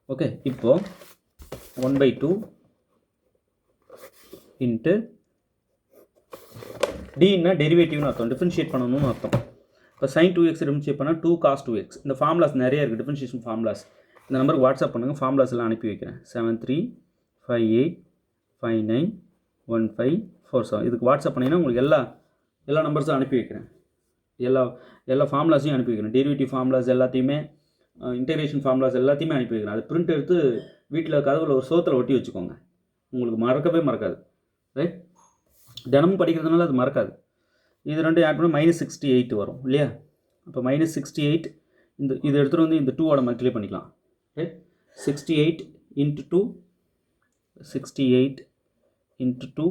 ஓகே இப்போ 1/2 இன்ட்டு டின்னா டெரிவேட்டிவ்னு அர்த்தம் டிஃபரன்ஷியேட் பண்ணணும்னு அர்த்தம் இப்போ sin 2x டிஃபரன்ஷியேட் பண்ணால் 2 cos 2x இந்த ஃபார்முலாஸ் நிறைய இருக்குது டிஃபரன்ஷியேஷன் ஃபார்முலாஸ் இந்த நம்பருக்கு வாட்ஸ்அப் பண்ணுங்கள் ஃபார்முலாஸ் எல்லாம் அனுப்பி வைக்கிறேன் 7358591547 இதுக்கு வாட்ஸ்அப் பண்ணிங்கன்னா உங்களுக்கு எல்லா நம்பர்ஸும் அனுப்பி வைக்கிறேன் எல்லா ஃபார்முலாஸையும் அனுப்பி வைக்கிறேன் டெரிவேட்டிவ் ஃபார்முலாஸ் எல்லாத்தையுமே இன்டெகிரேஷன் ஃபார்முலாஸ் எல்லாத்தையுமே அனுப்பி வைக்கிறேன் அது பிரிண்ட் எடுத்து வீட்டில் கதவுல ஒரு சோத்தில் ஒட்டி வச்சுக்கோங்க உங்களுக்கு மறக்காது ரைட் தினமும் படிக்கிறதுனால அது மறக்காது இது ரெண்டும் ஆட் பண்ணி -68 வரும் இல்லையா அப்போ -68 இது எடுத்துகிட்டு வந்து இந்த 2ஓட மல்டிப்ளை பண்ணிக்கலாம் ரைட் 68 into 2 68 into 2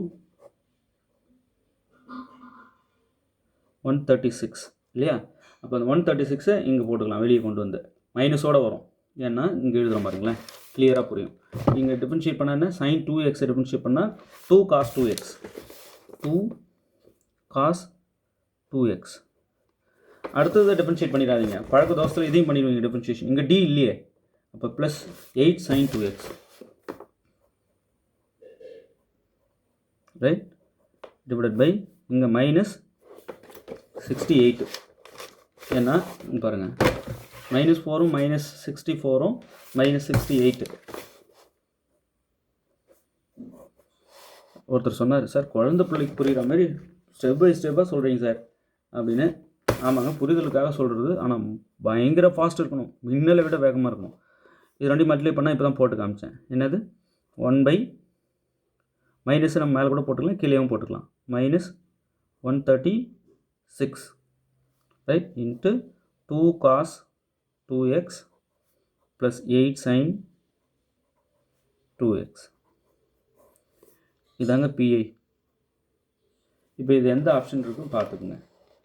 136 இல்லையா அப்போ அந்த 136 இங்கே போட்டுக்கலாம் வெளியே கொண்டு வந்து மைனஸோடு வரும் ஏன்னா இங்கே எழுதுகிறோம் பாருங்களேன் கிளியராக புரியும் இங்கே டிஃபரன்ஷியேட் பண்ணால் என்ன sin 2x டிஃபரன்ஷியேட் பண்ணால் 2 cos 2x 2 cos 2x அடுத்தது டிஃபரன்ஷியேட் பண்ணிடாதீங்க பழக்க தோசத்தில் இதையும் பண்ணிடுவீங்க டிஃபரன்ஷியேஷன் இங்கே d இல்லையே அப்போ plus 8 sin 2x right divided by இங்கே -68 ஏன்னா பாருங்கள் -4ம் -64ம் -68 ஒருத்தர் சொன்னார் சார் குழந்தை பிள்ளைக்கு புரிகிற மாதிரி ஸ்டெப் பை ஸ்டெப்பாக சொல்கிறீங்க சார் அப்படின்னு ஆமாங்க புரிதலுக்காக சொல்கிறது ஆனால் பயங்கர ஃபாஸ்ட் இருக்கணும் மின்னலை விட வேகமாக இருக்கணும் இது ரெண்டு மல்டிப்ளை பண்ணால் இப்போ தான் போட்டு காமிச்சேன் என்னது 1 மைனஸ் நம்ம மேலே கூட போட்டுக்கலாம் கீழேயும் போட்டுக்கலாம் -136 right into 2 cos 2x plus 8 sin 2x இதாங்க பிஐ இப்போ இது எந்த ஆப்ஷன் இருக்குன்னு பார்த்துக்குங்க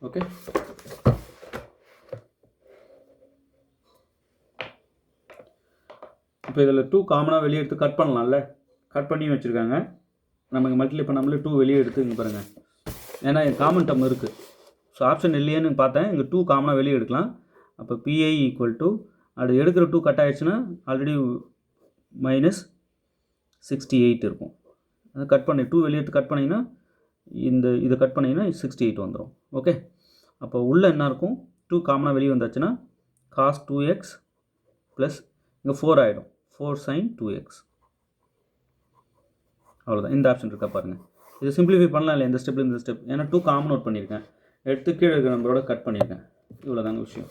ஓகே இப்போ இதில் 2 காமனாக வெளியே எடுத்து கட் பண்ணலாம்ல கட் பண்ணி வச்சுருக்காங்க நமக்கு மல்டிப்ளை பண்ணாமலே 2 வெளியே எடுத்து இங்கே பாருங்கள் ஏன்னா காமன் டேர்ம் இருக்குது ஸோ ஆப்ஷன் இல்லையேன்னு பார்த்தேன் இங்கே 2 காமனாக வெளியே எடுக்கலாம் அப்போ பிஐ ஈக்குவல் டு அது எடுக்கிற 2 கட் ஆகிடுச்சுன்னா ஆல்ரெடி -68 இருக்கும் அதை கட் பண்ணி 2 வெளியே எடுத்து கட் பண்ணிங்கன்னா இதை கட் பண்ணிங்கன்னா 68 வந்துடும் ஓகே அப்போ உள்ளே என்ன இருக்கும் 2 காமனாக வெளியே வந்தாச்சுன்னா cos 2x ப்ளஸ் இங்கே 4 ஆகிடும் 4 sin 2x அவ்வளோதான் இந்த ஆப்ஷன் இருக்கா பாருங்கள் இது சிம்பிளிஃபை பண்ணலாம் இல்லை இந்த ஸ்டெப்பில் இந்த ஸ்டெப் ஏன்னா 2 காமன் நோட் பண்ணியிருக்கேன் எடுத்து கீழே இருக்கிற நம்பரோட கட் பண்ணியிருக்கேன் இவ்வளோ தாங்க விஷயம்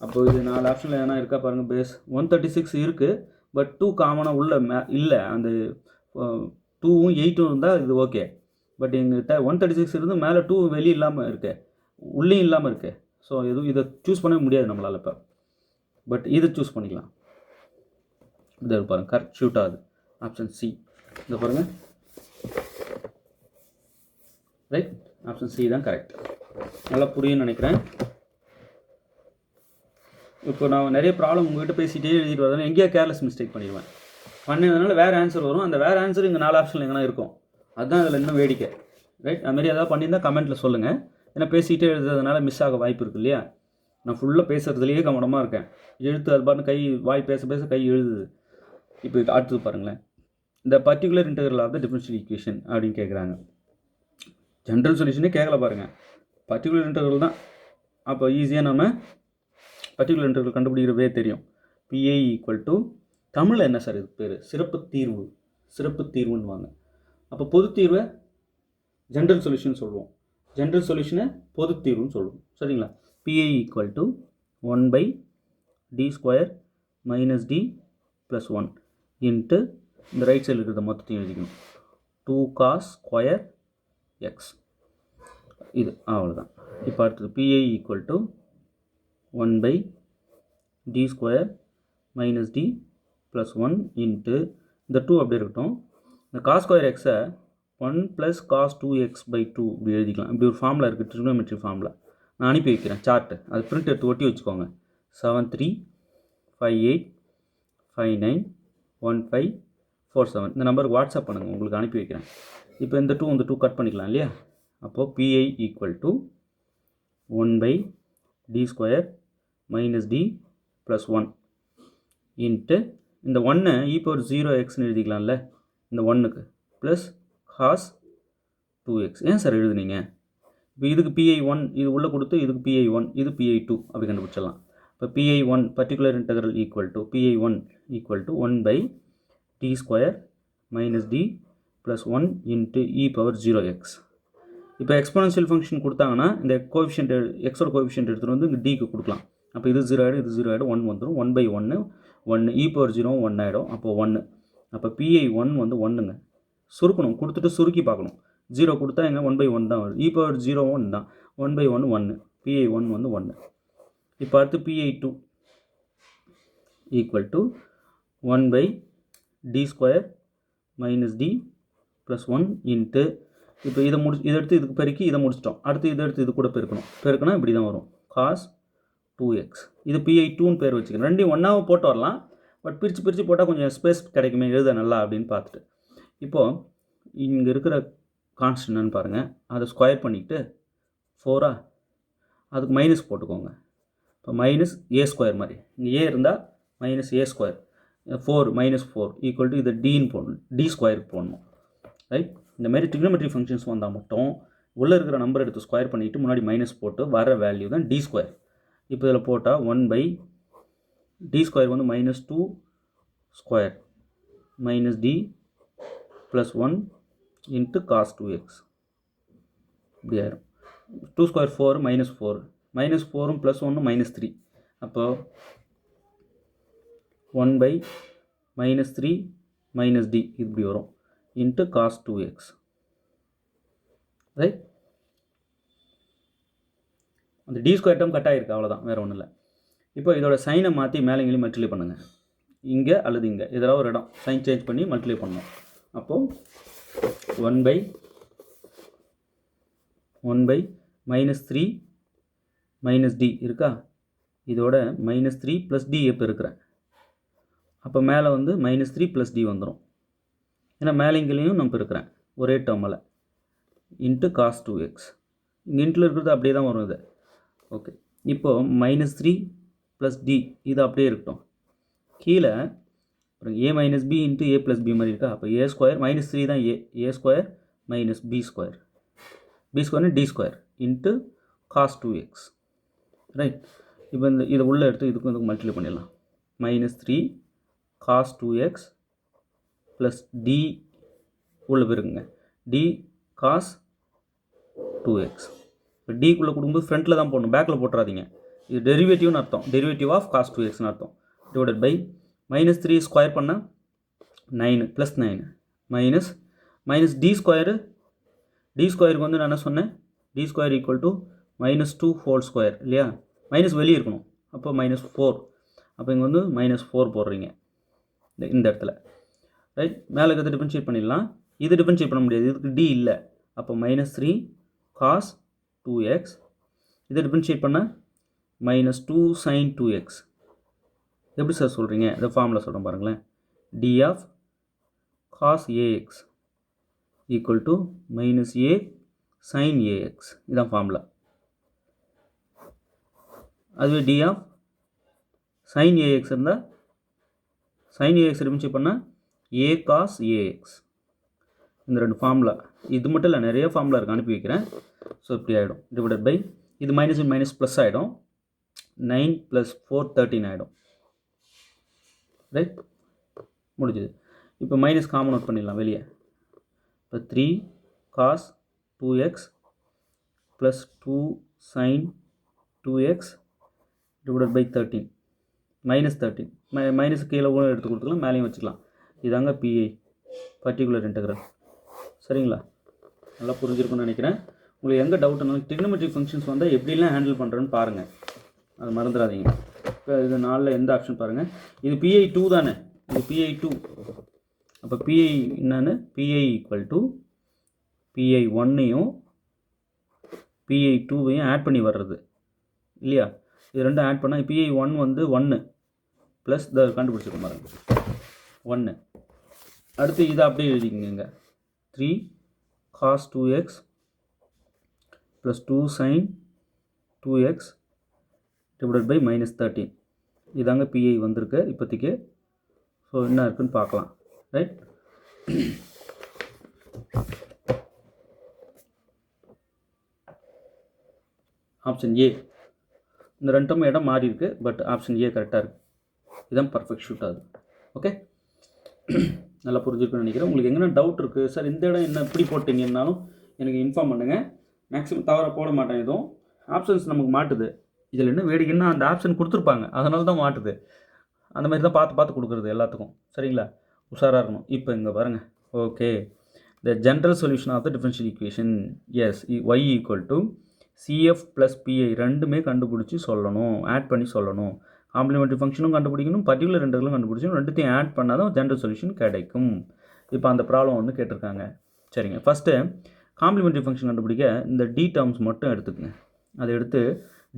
அப்போ இது 4 ஆப்ஷனில் எதனா இருக்கா பாருங்கள் பேஸ் 136 இருக்குது பட் 2 காமனாக உள்ள இல்லை அந்த 2ம் 8ம் இருந்தால் இது ஓகே பட் எங்கிட்ட 136 இருந்து மேலே 2 வெளியே இல்லாமல் இருக்கு உள்ளேயும் இல்லாமல் இருக்கு ஸோ எதுவும் இதை சூஸ் பண்ண முடியாது நம்மளால் இப்போ பட் இதை சூஸ் பண்ணிக்கலாம் இதை பாருங்கள் கரெக்ட் ஷூட் ஆகுது ஆப்ஷன் சி இதை பாருங்கள் ரைட் ஆப்ஷன் சி தான் கரெக்ட் நல்லா புரியும்னு நினைக்கிறேன் இப்போ நான் நிறைய ப்ராப்ளம் உங்கள்கிட்ட பேசிகிட்டே எழுதிட்டு வரதால எங்கேயா கேர்லெஸ் மிஸ்டேக் பண்ணிடுவேன் பண்ணதுனால வேறு ஆன்சர் வரும் அந்த வேறு ஆன்சர் இங்கே 4 ஆப்ஷனில் எங்கன்னா இருக்கும் அதுதான் அதில் இன்னும் வேடிக்கை ரைட் அதுமாரி ஏதாவது பண்ணியிருந்தால் கமெண்ட்டில் சொல்லுங்கள் ஏன்னா பேசிகிட்டே எழுதுறதுனால மிஸ் ஆக வாய்ப்பு இருக்குது இல்லையா நான் ஃபுல்லாக பேசுகிறதுலையே கவனமாக இருக்கேன் எழுத்து அது பாட்டு வாய் பேச கை எழுதுது இப்போ அடுத்தது பாருங்களேன் இந்த particular integral of the differential equation அப்படின்னு கேட்குறாங்க ஜென்ரல் சொல்யூஷனே கேட்கல பாருங்கள் பர்டிகுலர் இன்டெக்ரல் தான் அப்போ ஈஸியாக நம்ம பர்டிகுலர் இன்டெக்ரல் கண்டுபிடிக்கிறதே தெரியும் பிஐ ஈக்குவல் டு தமிழில் என்ன சார் இது பேர் சிறப்பு தீர்வுன்னு வாங்க அப்போ பொது தீர்வை ஜென்ரல் சொல்யூஷன் சொல்லுவோம் ஜென்ரல் சொல்யூஷனை பொது தீர்வுன்னு சொல்லுவோம் சரிங்களா PI equal to 1/d² - d + 1 into இந்த ரைட் சைடில் இருக்கிறத மொத்தத்தையும் எழுதிக்கணும் 2 cos square x இது அவ்வளோதான் இப்போ அடுத்தது PI equal to 1/d² - d + 1 into இந்த 2 அப்படியே இருக்கட்டும் இந்த cos square x-ஐ 1 + cos 2x/2 இப்படி எழுதிக்கலாம் இப்படி ஒரு ஃபார்முலா இருக்குது ட்ரிகோனோமெட்ரி ஃபார்முலா நான் அனுப்பி வைக்கிறேன் சார்ட்டு அது பிரிண்ட் எடுத்து ஒட்டி வச்சுக்கோங்க 7358591547 இந்த நம்பருக்கு வாட்ஸ்அப் பண்ணுங்கள், உங்களுக்கு அனுப்பி வைக்கிறேன். இப்போ இந்த 2 கட் பண்ணிக்கலாம் இல்லையா? அப்போது PI equal to 1/d² minus d plus 1 into இந்த 1 e⁴xன்னு எழுதிக்கலாம்ல, இந்த 1க்கு ப்ளஸ் cos 2x. ஏன் சார் எழுதுனீங்க? இப்போ இதுக்கு PI1 இது உள்ளே கொடுத்து இதுக்கு PI1 இது PI2 அப்படி கண்டுபிடிச்சிடலாம். இப்போ PI1 particular integral equal to PI1 equal to 1/d² minus d plus 1 into e⁴x. இப்போ எக்ஸ்போனன்ஷியல் ஃபங்க்ஷன் கொடுத்தாங்கன்னா இந்த கோஎஃபிஷியன்ட் எக்ஸோட கோஎஃபிஷியன்ட் எடுத்துகிட்டு வந்து இங்கே டிக்கு கொடுக்கலாம். அப்போ இது 0 ஆகிடும், இது 0 ஆகிடும், 1 வந்துடும். 1/1 1 e⁴0 1 ஆகிடும். அப்போ 1. அப்போ PI1 வந்து 1ங்க. சுருக்கணும், கொடுத்துட்டு சுருக்கி பார்க்கணும். 0 கொடுத்தா எங்கே 1/1 தான் வருது. e⁴0 1 தான். 1/1 1. PI1 வந்து 1. இப்போ அடுத்து PI2 equal to 1/d² minus d plus 1 into இப்போ இதை இதை எடுத்து இதுக்கு பெருக்கி இதை முடிச்சிட்டோம். அடுத்து இதை எடுத்து இது கூட பெருக்கணும் இப்படி தான் வரும். cos 2x. இது PI2ன்னு பேர் வச்சுக்கணும். ரெண்டையும் ஒன்றாவும் போட்டு வரலாம், பட் பிரித்து போட்டால் கொஞ்சம் ஸ்பேஸ் கிடைக்குமே எழுத நல்லா அப்படின்னு பார்த்துட்டு. இப்போது இங்கே இருக்கிற கான்ஸ்டன்ட்னு பாருங்கள், அதை ஸ்கொயர் பண்ணிக்கிட்டு 4 அதுக்கு மைனஸ் போட்டுக்கோங்க. இப்போ மைனஸ் a² மாதிரி இங்கே ஏ இருந்தால் மைனஸ் a² 4 -4 ஈக்குவல் டு இதை டின்னு போடணும், d² போடணும். ரைட்? இந்த மாதிரி ட்ரிக்னோமெட்ரி ஃபங்க்ஷன்ஸ் வந்தால் மட்டும் உள்ளே இருக்கிற நம்பர் எடுத்து ஸ்கொயர் பண்ணிவிட்டு முன்னாடி மைனஸ் போட்டு வர வேல்யூ தான் d². இப்போ இதில் போட்டால் 1/d² வந்து -2² minus d plus 1 into cos 2x இப்படி ஆயிரும். 2² 4 -4 -4 ப்ளஸ் 1 -3. அப்போ 1/-3 மைனஸ் d இப்படி வரும் இன்ட்டு cos 2x. ரைட்? அந்த d² டேர்ம் கட் ஆகிருக்கு, அவ்வளோதான், வேறு ஒன்றும் இல்லை. இப்போ இதோட சைனை மாற்றி மேலே இங்கேயும் மல்டிப்ளை பண்ணுங்கள். இங்கே அல்லது இங்கே ஏதாவது ஒரு இடம் சைன் சேஞ்ச் பண்ணி மல்டிப்ளை பண்ணணும். அப்போது 1/-3 மைனஸ் d இருக்கா? இதோட -3 ப்ளஸ் d எப்போ இருக்கிறேன், அப்போ மேலே வந்து -3 ப்ளஸ் d வந்துடும். ஏன்னா மேலே இங்கேயும் நான் இருக்கிறேன் ஒரே டேர்மில் இன்ட்டு cos 2x. இங்கே இன்ட்டில் இருக்கிறது அப்படியே தான் வரும் இது. ஓகே, இப்போது -3 ப்ளஸ் d இது அப்படியே இருக்கட்டும். கீழே a minus b into a plus b மாதிரி இருக்கா? அப்போ a² -3 தான் a² minus b² b² d² into cos 2x. Right? இப்போ இதை உள்ளே எடுத்து இதுக்கு மல்டிப்ளை பண்ணிடலாம். -3 cos 2x ப்ளஸ் d உள்ள பெருக்குங்க, d cos 2x. இப்போ டிக்குள்ளே கொடுக்கும்போது ஃப்ரண்ட்டில் தான் போடணும், பேக்கில் போட்டுறாதீங்க. இது டெரிவேட்டிவ்னு அர்த்தம், டெரிவேட்டிவ் ஆஃப் cos 2xன்னு அர்த்தம். டிவைடட் பை -3 ஸ்கொயர் பண்ணால் 9 ப்ளஸ் 9 மைனஸ் d². d²க்கு வந்து நான் என்ன சொன்னேன், d² equal to -2 whole square இல்லையா? மைனஸ் வெளியே இருக்கணும், அப்போ -4. அப்போ இங்கே வந்து -4 போடுறீங்க இந்த இடத்துல. ரைட்? மேலே இருக்கிறது டிஃபரன்ஷியேட் பண்ணிடலாம். இது டிஃபரன்ஷியேட் பண்ண முடியாது, இதுக்கு d இல்லை. அப்போ -3 cos 2x. இதை டிஃபரன்ஷியேட் பண்ண -2 sin 2x. எப்படி சார் சொல்கிறீங்க? இந்த ஃபார்முலா சொல்கிறேன் பாருங்களேன். d of cos ax equal to -a sin ax. இதுதான் ஃபார்முலா. அதுவே d ஆஃப் sin ax இருந்தால் sin ax டிஃபரன்ஷியேட் பண்ணால் a cos ax. இந்த ரெண்டு ஃபார்முலா, இது மட்டும் இல்லை, நிறைய ஃபார்முலா இருக்குது, அனுப்பி வைக்கிறேன். ஸோ இப்படி ஆகிடும். டிவைடட் பை இது மைனஸ் ப்ளஸ் ஆகிடும். 9 + 4 13 ஆகிடும். ரைட்? முடிஞ்சுது. இப்போ மைனஸ் காமன் அவுட் பண்ணிடலாம் வெளியே. இப்போ 3 cos 2x plus 2 sin 2x divided by 13 -13. Minus கீழே கூட எடுத்து கொடுத்துக்கலாம், மேலேயும் வச்சுக்கலாம். இதாங்க PI பர்டிகுலர் இன்டெக்ரல். சரிங்களா? நல்லா புரிஞ்சிருக்குன்னு நினைக்கிறேன். உங்களுக்கு எங்கே டவுட்னாலும் ட்ரிக்னோமெட்ரிக் ஃபங்க்ஷன்ஸ் வந்தால் எப்படிலாம் ஹேண்டில் பண்ணுறேன்னு பாருங்கள், அது மறந்துடாதீங்க. இப்போ இது 4ல் எந்த ஆப்ஷன் பாருங்கள். இது PI2 தானே, இது PI2. அப்போ PI என்னன்னு, PI ஈக்குவல் டு PI1ஐயும் PI2வையும் ஆட் பண்ணி வர்றது இல்லையா? இது ரெண்டும் ஆட் பண்ணால் பிஐ 1 வந்து 1 ப்ளஸ் த கண்டுபிடிச்சிருக்க பாருங்க 1. அடுத்து இதை அப்படியே எழுதிக்கங்க. 3 cos 2x plus 2 sin 2x divided by -13. இதாங்க பிஐ வந்திருக்கு இப்போதைக்கு. ஸோ என்ன இருக்குன்னு பார்க்கலாம். Right, option A. இந்த ரெண்டும் இடம் மாறி இருக்குது, பட் ஆப்ஷன் ஏ கரெக்டாக இருக்குது. இதுதான் பர்ஃபெக்ட் ஷூட் ஆகுது. ஓகே, நல்லா புரிஞ்சுக்கணும்னு நினைக்கிறேன். உங்களுக்கு எங்கன்னா டவுட் இருக்குது, சார் இந்த இடம் என்ன இப்படி போட்டிங்கன்னாலும் எனக்கு இன்ஃபார்ம் பண்ணுங்கள். மேக்ஸிமம் தவறாக போட மாட்டேன். எதுவும் ஆப்ஷன்ஸ் நமக்கு மாட்டுது. இதில் என்ன வேடிக்கைன்னா அந்த ஆப்ஷன் கொடுத்துருப்பாங்க, அதனால தான் மாட்டுது. அந்த மாதிரி தான் பார்த்து பார்த்து கொடுக்குறது எல்லாத்துக்கும். சரிங்களா, உஷாராக இருக்கணும். இப்போ இங்கே பாருங்கள். Okay, the general solution of the differential equation is y equal to CF plus PI ரெண்டுமே கண்டுபிடிச்சி சொல்லணும், ஆட் பண்ணி சொல்லணும். காம்ப்ளிமெண்ட்ரி ஃபங்க்ஷனும் கண்டுபிடிக்கணும், பர்டிகுலர் இன்டெக்ரலும் கண்டுபிடிச்சணும். ரெண்டுத்தையும் ஆட் பண்ணால் தான் ஜென்ரல் சொல்யூஷன் கிடைக்கும். இப்போ அந்த ப்ராப்ளம் வந்து கேட்டிருக்காங்க. சரிங்க, ஃபஸ்ட்டு காம்ப்ளிமெண்ட்ரி ஃபங்க்ஷன் கண்டுபிடிக்க இந்த டி டேர்ம்ஸ் மட்டும் எடுத்துக்கங்க. அதை எடுத்து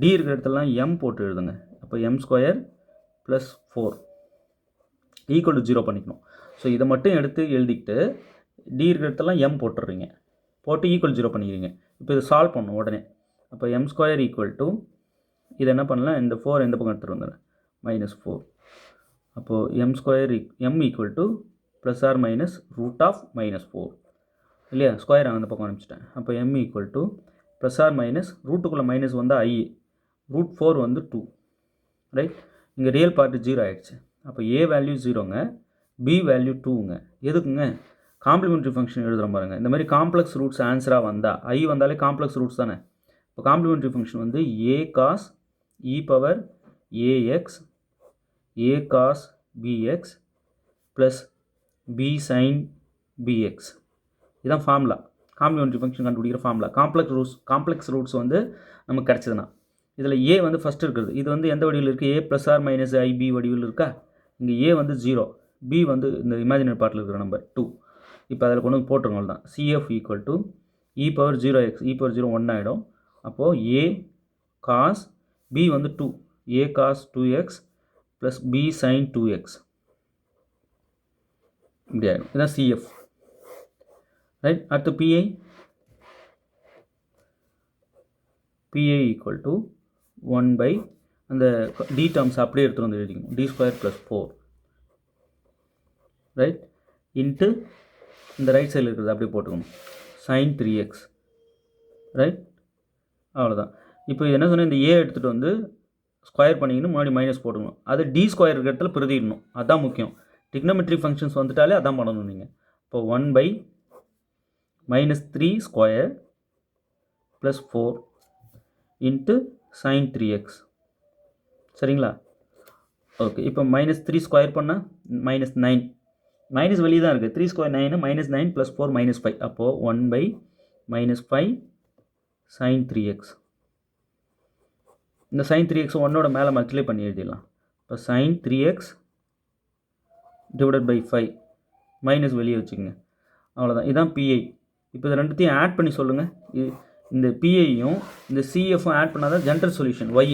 டி இருக்கிற இடத்துலலாம் எம் போட்டு எழுதுங்க. அப்போ m² ப்ளஸ் 4 ஈக்குவல் டு 0 பண்ணிக்கணும். ஸோ இதை மட்டும் எடுத்து எழுதிக்கிட்டு டி இருக்கிற இடத்துலாம் எம் போட்டுடுறீங்க, போட்டு ஈக்குவல் 0 பண்ணிக்கிறீங்க. இப்போ இதை சால்வ் பண்ணணும் உடனே. அப்போ m² ஈக்குவல் டு இதை என்ன பண்ணலாம், இந்த 4 இந்த பக்கம் எடுத்துகிட்டு வந்துடுறேன், -4. அப்போது m equal to plus or minus root of -4 இல்லையா, ஸ்கொயர் அந்த பக்கம் அனுப்பிச்சிட்டேன். அப்போ m equal to plus or minus ரூட்டுக்குள்ளே மைனஸ் வந்து I, √4 வந்து 2. ரைட், இங்கே ரியல் பார்ட்டு 0 ஆகிடுச்சு. அப்போ a வேல்யூ 0ங்க, b வேல்யூ 2ங்க. எதுக்குங்க, காம்ப்ளிமெண்ட்ரி ஃபங்க்ஷன் எழுதுகிற பாருங்க. இந்த மாதிரி காம்ப்ளெக்ஸ் ரூட்ஸ் ஆன்சராக வந்தால், I வந்தாலே காம்ப்ளெக்ஸ் ரூட்ஸ் தானே. இப்போ காம்ப்ளிமெண்ட்ரி ஃபங்க்ஷன் வந்து a cos e power ax a cos bx plus b sin bx. இதுதான் ஃபார்முலா. காம்ப்ளிமெண்ட்ரி ஃபங்க்ஷன் கண்டுபிடிக்கிற ஃபார்முலா. காம்ப்ளெக்ஸ் ரூட்ஸ் வந்து நமக்கு கிடச்சதுன்னா, இதில் a வந்து ஃபஸ்ட்டு இருக்கிறது. இது வந்து எந்த வடிவில் இருக்குது, a plus or minus IB வடிவில் இருக்கா. இங்கே a வந்து 0, b வந்து இந்த இமேஜினரி பார்ட்டில் இருக்கிற நம்பர் 2. இப்போ அதில் கொண்டு வந்து போட்டுருங்க தான். CF equal to e power 0x e power 0 1 ஆகிடும். அப்போது a cos b வந்து 2 a cos 2x plus b sin 2x இப்படி ஆகிடும். இதுதான் CF. ரைட், அடுத்து PI ஈக்குவல் டு 1 பை அந்த டி டேர்ம்ஸ் அப்படியே எடுத்துகிட்டு வந்து எழுதிக்கணும், d² ப்ளஸ் 4 ரைட் இன்ட்டு இந்த ரைட் சைடில் இருக்கிறது அப்படியே போட்டுக்கணும், sin 3x ரைட். அவ்வளோதான். இப்போ என்ன சொன்னால், இந்த a எடுத்துகிட்டு வந்து ஸ்கொயர் பண்ணிக்கணும், முன்னாடி மைனஸ் போட்டுக்கணும். அது d² இருக்கிற இடத்துல பிரதிடணும், அதுதான் முக்கியம். டிக்னோமெட்ரி ஃபங்க்ஷன்ஸ் வந்துட்டாலே அதான் பண்ணணும் நீங்கள். இப்போ 1 by -3² plus 4 into sin 3x. சரிங்களா, ஓகே. இப்போ -3 ஸ்கொயர் பண்ணால் -9, மைனஸ் வெளியே தான் இருக்குது. 3² 9, -9 ப்ளஸ் 4 -5. அப்போது 1 பை -5 sin 3x. இந்த sin 3x 1ஓட மேலே மல்டிப்ளை பண்ணி எழுதிடலாம். இப்போ sin 3x divided by 5, minus வெளியே வச்சுக்கோங்க. அவ்வளோதான், இதுதான் PI. இப்போ இது ரெண்டுத்தையும் ஆட் பண்ணி சொல்லுங்கள். இந்த PIயும் இந்த CFும் ஆட் பண்ணால் தான் ஜென்ரல் சொல்யூஷன் y.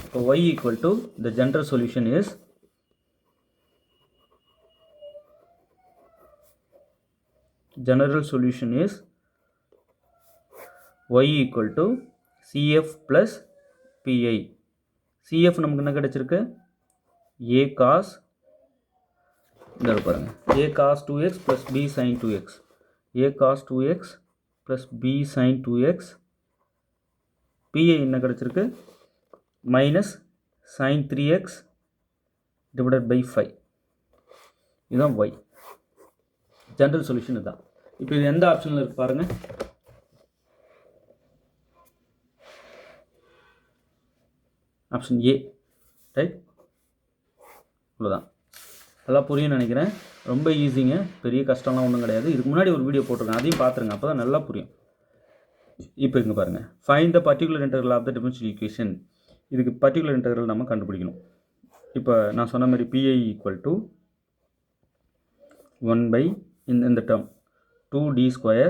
இப்போ y equal to the general solution is y equal to CF plus PI. CF நமக்கு என்ன கிடச்சிருக்கு, a cos இங்கே பாருங்கள், a cos 2x plus b sin 2x, a cos 2x plus b sin 2x. PI என்ன கிடச்சிருக்கு, minus sin 3x divided by 5. இதுதான் y. ஜென்ரல் சொல்யூஷன் இதுதான். இப்போ இது எந்த ஆப்ஷனில் இருக்குது பாருங்கள். Option A. ரைட், அவ்வளோதான். நல்லா புரியும்னு நினைக்கிறேன். ரொம்ப ஈஸிங்க, பெரிய கஷ்டம்லாம் ஒன்றும் கிடையாது. இதுக்கு முன்னாடி ஒரு வீடியோ போட்டிருக்கேன், அதையும் பார்த்துருங்க, அப்போ தான் நல்லா புரியும். இப்போ இங்கே பாருங்கள், find the particular integral of the differential equation. இதுக்கு பர்டிகுலர் இன்டெக்ரல் நம்ம கண்டுபிடிக்கணும். இப்போ நான் சொன்ன மாதிரி PI ஈக்குவல் டு 1 பை இந்த term 2d²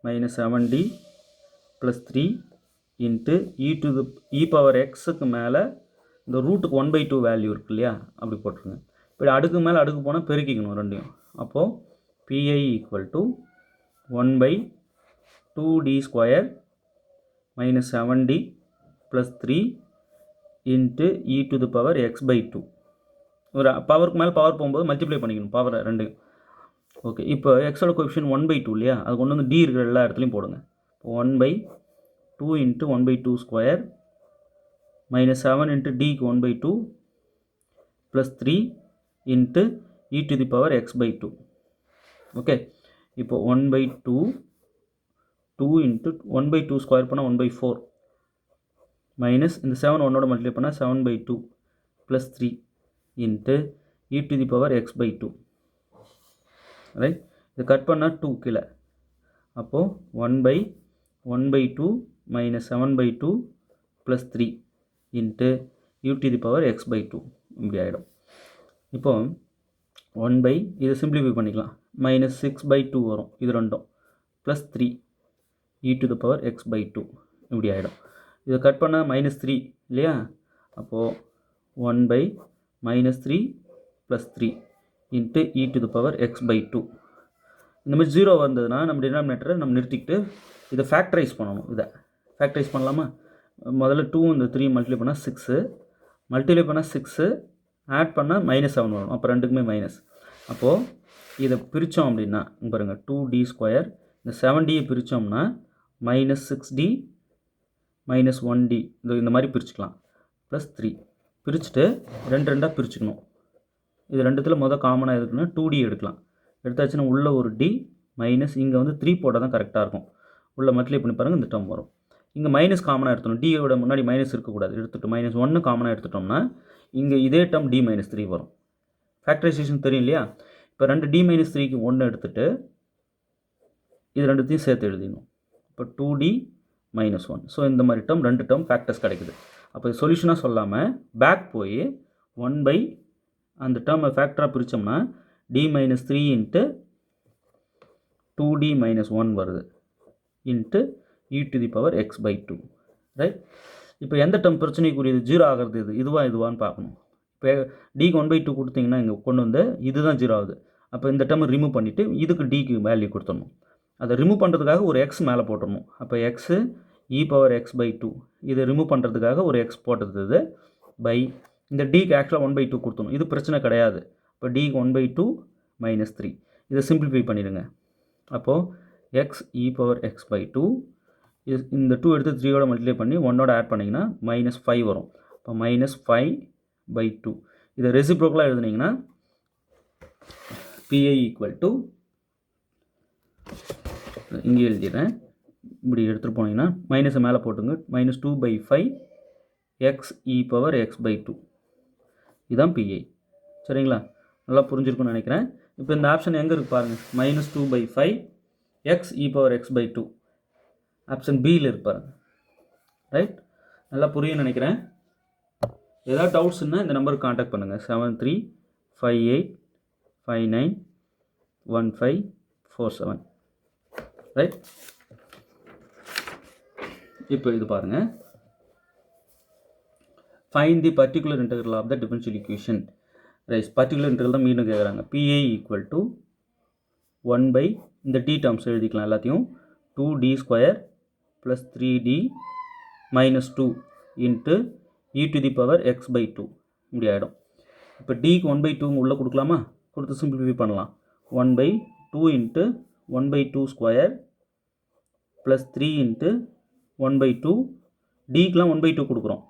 -7d plus 3 into E power எக்ஸுக்கு மேலே இந்த ரூட்டுக்கு 1/2 வேல்யூ இருக்கு இல்லையா, அப்படி போட்டுருங்க. இப்படி அடுக்கு மேலே அடுக்கு போனால் பெருக்கிக்கணும் ரெண்டையும். அப்போது PI equal to 1/2d² minus 7d plus 3 into e to the power x/2. ஒரு பவருக்கு மேலே பவர் போகும்போது மல்டிப்ளை பண்ணிக்கணும் பவர் ரெண்டு. ஓகே, இப்போ எக்ஸோட கோஎஃபிஷியன்ட் 1/2 இல்லையா, அது கொண்டு வந்து டி இருக்கிற எல்லா இடத்துலையும் போடுங்க. 1/2 into 1/2² minus 7 into dக்கு 1/2 plus 3 into e to the power x/2. Okay, இப்போ 1/2 2 into 1/2² பண்ணால் 1/4 மைனஸ் இந்த 7 ஒன்னோட மல்டிப்ளை பண்ணால் 7/2 plus 3 into e to the power x/2. Right, இது கட் பண்ணால் 2 கீழே. அப்போது 1/2 minus 7/2 plus 3 into e to the power x/2 இப்படி ஆகிடும். இப்போது 1 இதை சிம்பிளிஃபை பண்ணிக்கலாம். மைனஸ் 6/2 வரும் இது ரெண்டும், plus 3 e to the power x/2 இப்படி ஆகிடும். இதை கட் பண்ணால் -3 இல்லையா, அப்போது 1/-3 + 3 into e to the power x/2. இந்த மாதிரி 0 வந்ததுன்னா நம்ம டினாமினேட்டரை நம்ம நிறுத்திக்கிட்டு இதை ஃபேக்டரைஸ் பண்ணணும். இதை ஃபேக்டரைஸ் பண்ணலாமா? முதல்ல 2 இந்த 3 மல்டிப்ளை பண்ணால் 6, மல்டிப்ளை பண்ணால் 6 ஆட் பண்ணால் -7 வரும். அப்போ ரெண்டுக்குமே மைனஸ். அப்போது இதை பிரித்தோம் அப்படின்னா பாருங்கள், 2d² இந்த 7dயை பிரித்தோம்னா -6d -1d இந்த மாதிரி பிரிச்சுக்கலாம். ப்ளஸ் 3 பிரிச்சுட்டு ரெண்டாக பிரிச்சுக்கணும். இது ரெண்டுத்தில் காமனாக இருக்குன்னா 2d எடுக்கலாம். எடுத்தாச்சுன்னா உள்ள ஒரு d மைனஸ் இங்கே வந்து 3 போட்டால் தான் கரெக்டாக இருக்கும். உள்ள மல்டிப்ளை பண்ணி பாருங்கள், இந்த டேர்ம் வரும். இங்கே மைனஸ் காமனாக எடுத்துட்டோம், டியோட முன்னாடி மைனஸ் இருக்கக்கூடாது, எடுத்துகிட்டு -1 காமனாக எடுத்துட்டோம்னா இங்கே இதே டேர்ம் d - 3 வரும். ஃபேக்டரைசேஷன் தெரியும் இல்லையா? இப்போ 2d - 3க்கு 1 எடுத்துகிட்டு இது ரெண்டுத்தையும் சேர்த்து எழுதிடணும். இப்போ 2d - 1. ஸோ இந்த மாதிரி டேர்ம் ரெண்டு டேர்ம் ஃபேக்டர்ஸ் கிடைக்குது. அப்போ சொல்யூஷனாக சொல்லாமல் பேக் போய் 1 அந்த டேர்மை ஃபேக்டராக பிரித்தோம்னா d - 3 இன்ட்டு 2d - 1 வருது into e to the power x/2. Right, இப்போ எந்த டேர்ம் பிரச்சனைக்குரியது 0 ஆகிறது இதுவான்னு பார்க்கணும். இப்போ டிக்கு 1/2 கொடுத்தீங்கன்னா இங்கே கொண்டு வந்து இதுதான் 0 ஆகுது. அப்போ இந்த டேர்மை ரிமூவ் பண்ணிவிட்டு இதுக்கு டிக்கு வேல்யூ கொடுத்துடணும். அதை ரிமூவ் பண்ணுறதுக்காக ஒரு எக்ஸ் மேலே போட்டுடணும். அப்போ எக்ஸு e power x/2 இதை ரிமூவ் பண்ணுறதுக்காக ஒரு எக்ஸ் போட்டது பை இந்த டிக்கு ஆக்சுவலாக 1/2 கொடுத்தணும். இது பிரச்சனை கிடையாது. இப்போ டிக்கு 1/2 - 3 இதை சிம்பிளிஃபை பண்ணிடுங்க. அப்போது எக்ஸ் e power x/2 இந்த 2 எடுத்து 3யோட மல்டிப்ளை பண்ணி 1ஓட ஆட் பண்ணிங்கன்னா -5 வரும். இப்போ -5/2 இதை ரெசிப்ரோக்கலாக எழுதுனீங்கன்னா பிஐ ஈக்குவல் டு இங்கே எழுதிடுறேன். இப்படி எடுத்துகிட்டு போனீங்கன்னா மைனஸை மேலே போட்டுங்க, -2/5 எக்ஸ் e power x/2 இதுதான் பிஐ. சரிங்களா? நல்லா புரிஞ்சிருக்குன்னு நினைக்கிறேன். இப்போ இந்த ஆப்ஷன் எங்கே இருக்குது பாருங்கள், -2/5 X e power x/2 option பியில் இருப்பாரு. ரைட், நல்லா புரியும்னு நினைக்கிறேன். ஏதாவது டவுட்ஸ்னா இந்த நம்பருக்கு காண்டாக்ட் பண்ணுங்கள். 7358591547. ரைட், இப்போ இது பாருங்கள், find the particular integral of the differential equation. Right, particular integral தான் மீண்டும் கேட்குறாங்க. பிஐ ஈக்குவல் டு 1 இந்த டி டேர்ம்ஸ் எழுதிக்கலாம் எல்லாத்தையும், 2d² plus 3d minus 2 into e to the power x/2 இப்படி ஆகிடும். இப்போ டிக்கு 1/2 உள்ளே கொடுக்கலாமா? கொடுத்து சிம்பிளிஃபை பண்ணலாம். 1/2 into 1/2² plus 3 into 1/2 டிக்குலாம் 1/2 கொடுக்குறோம்.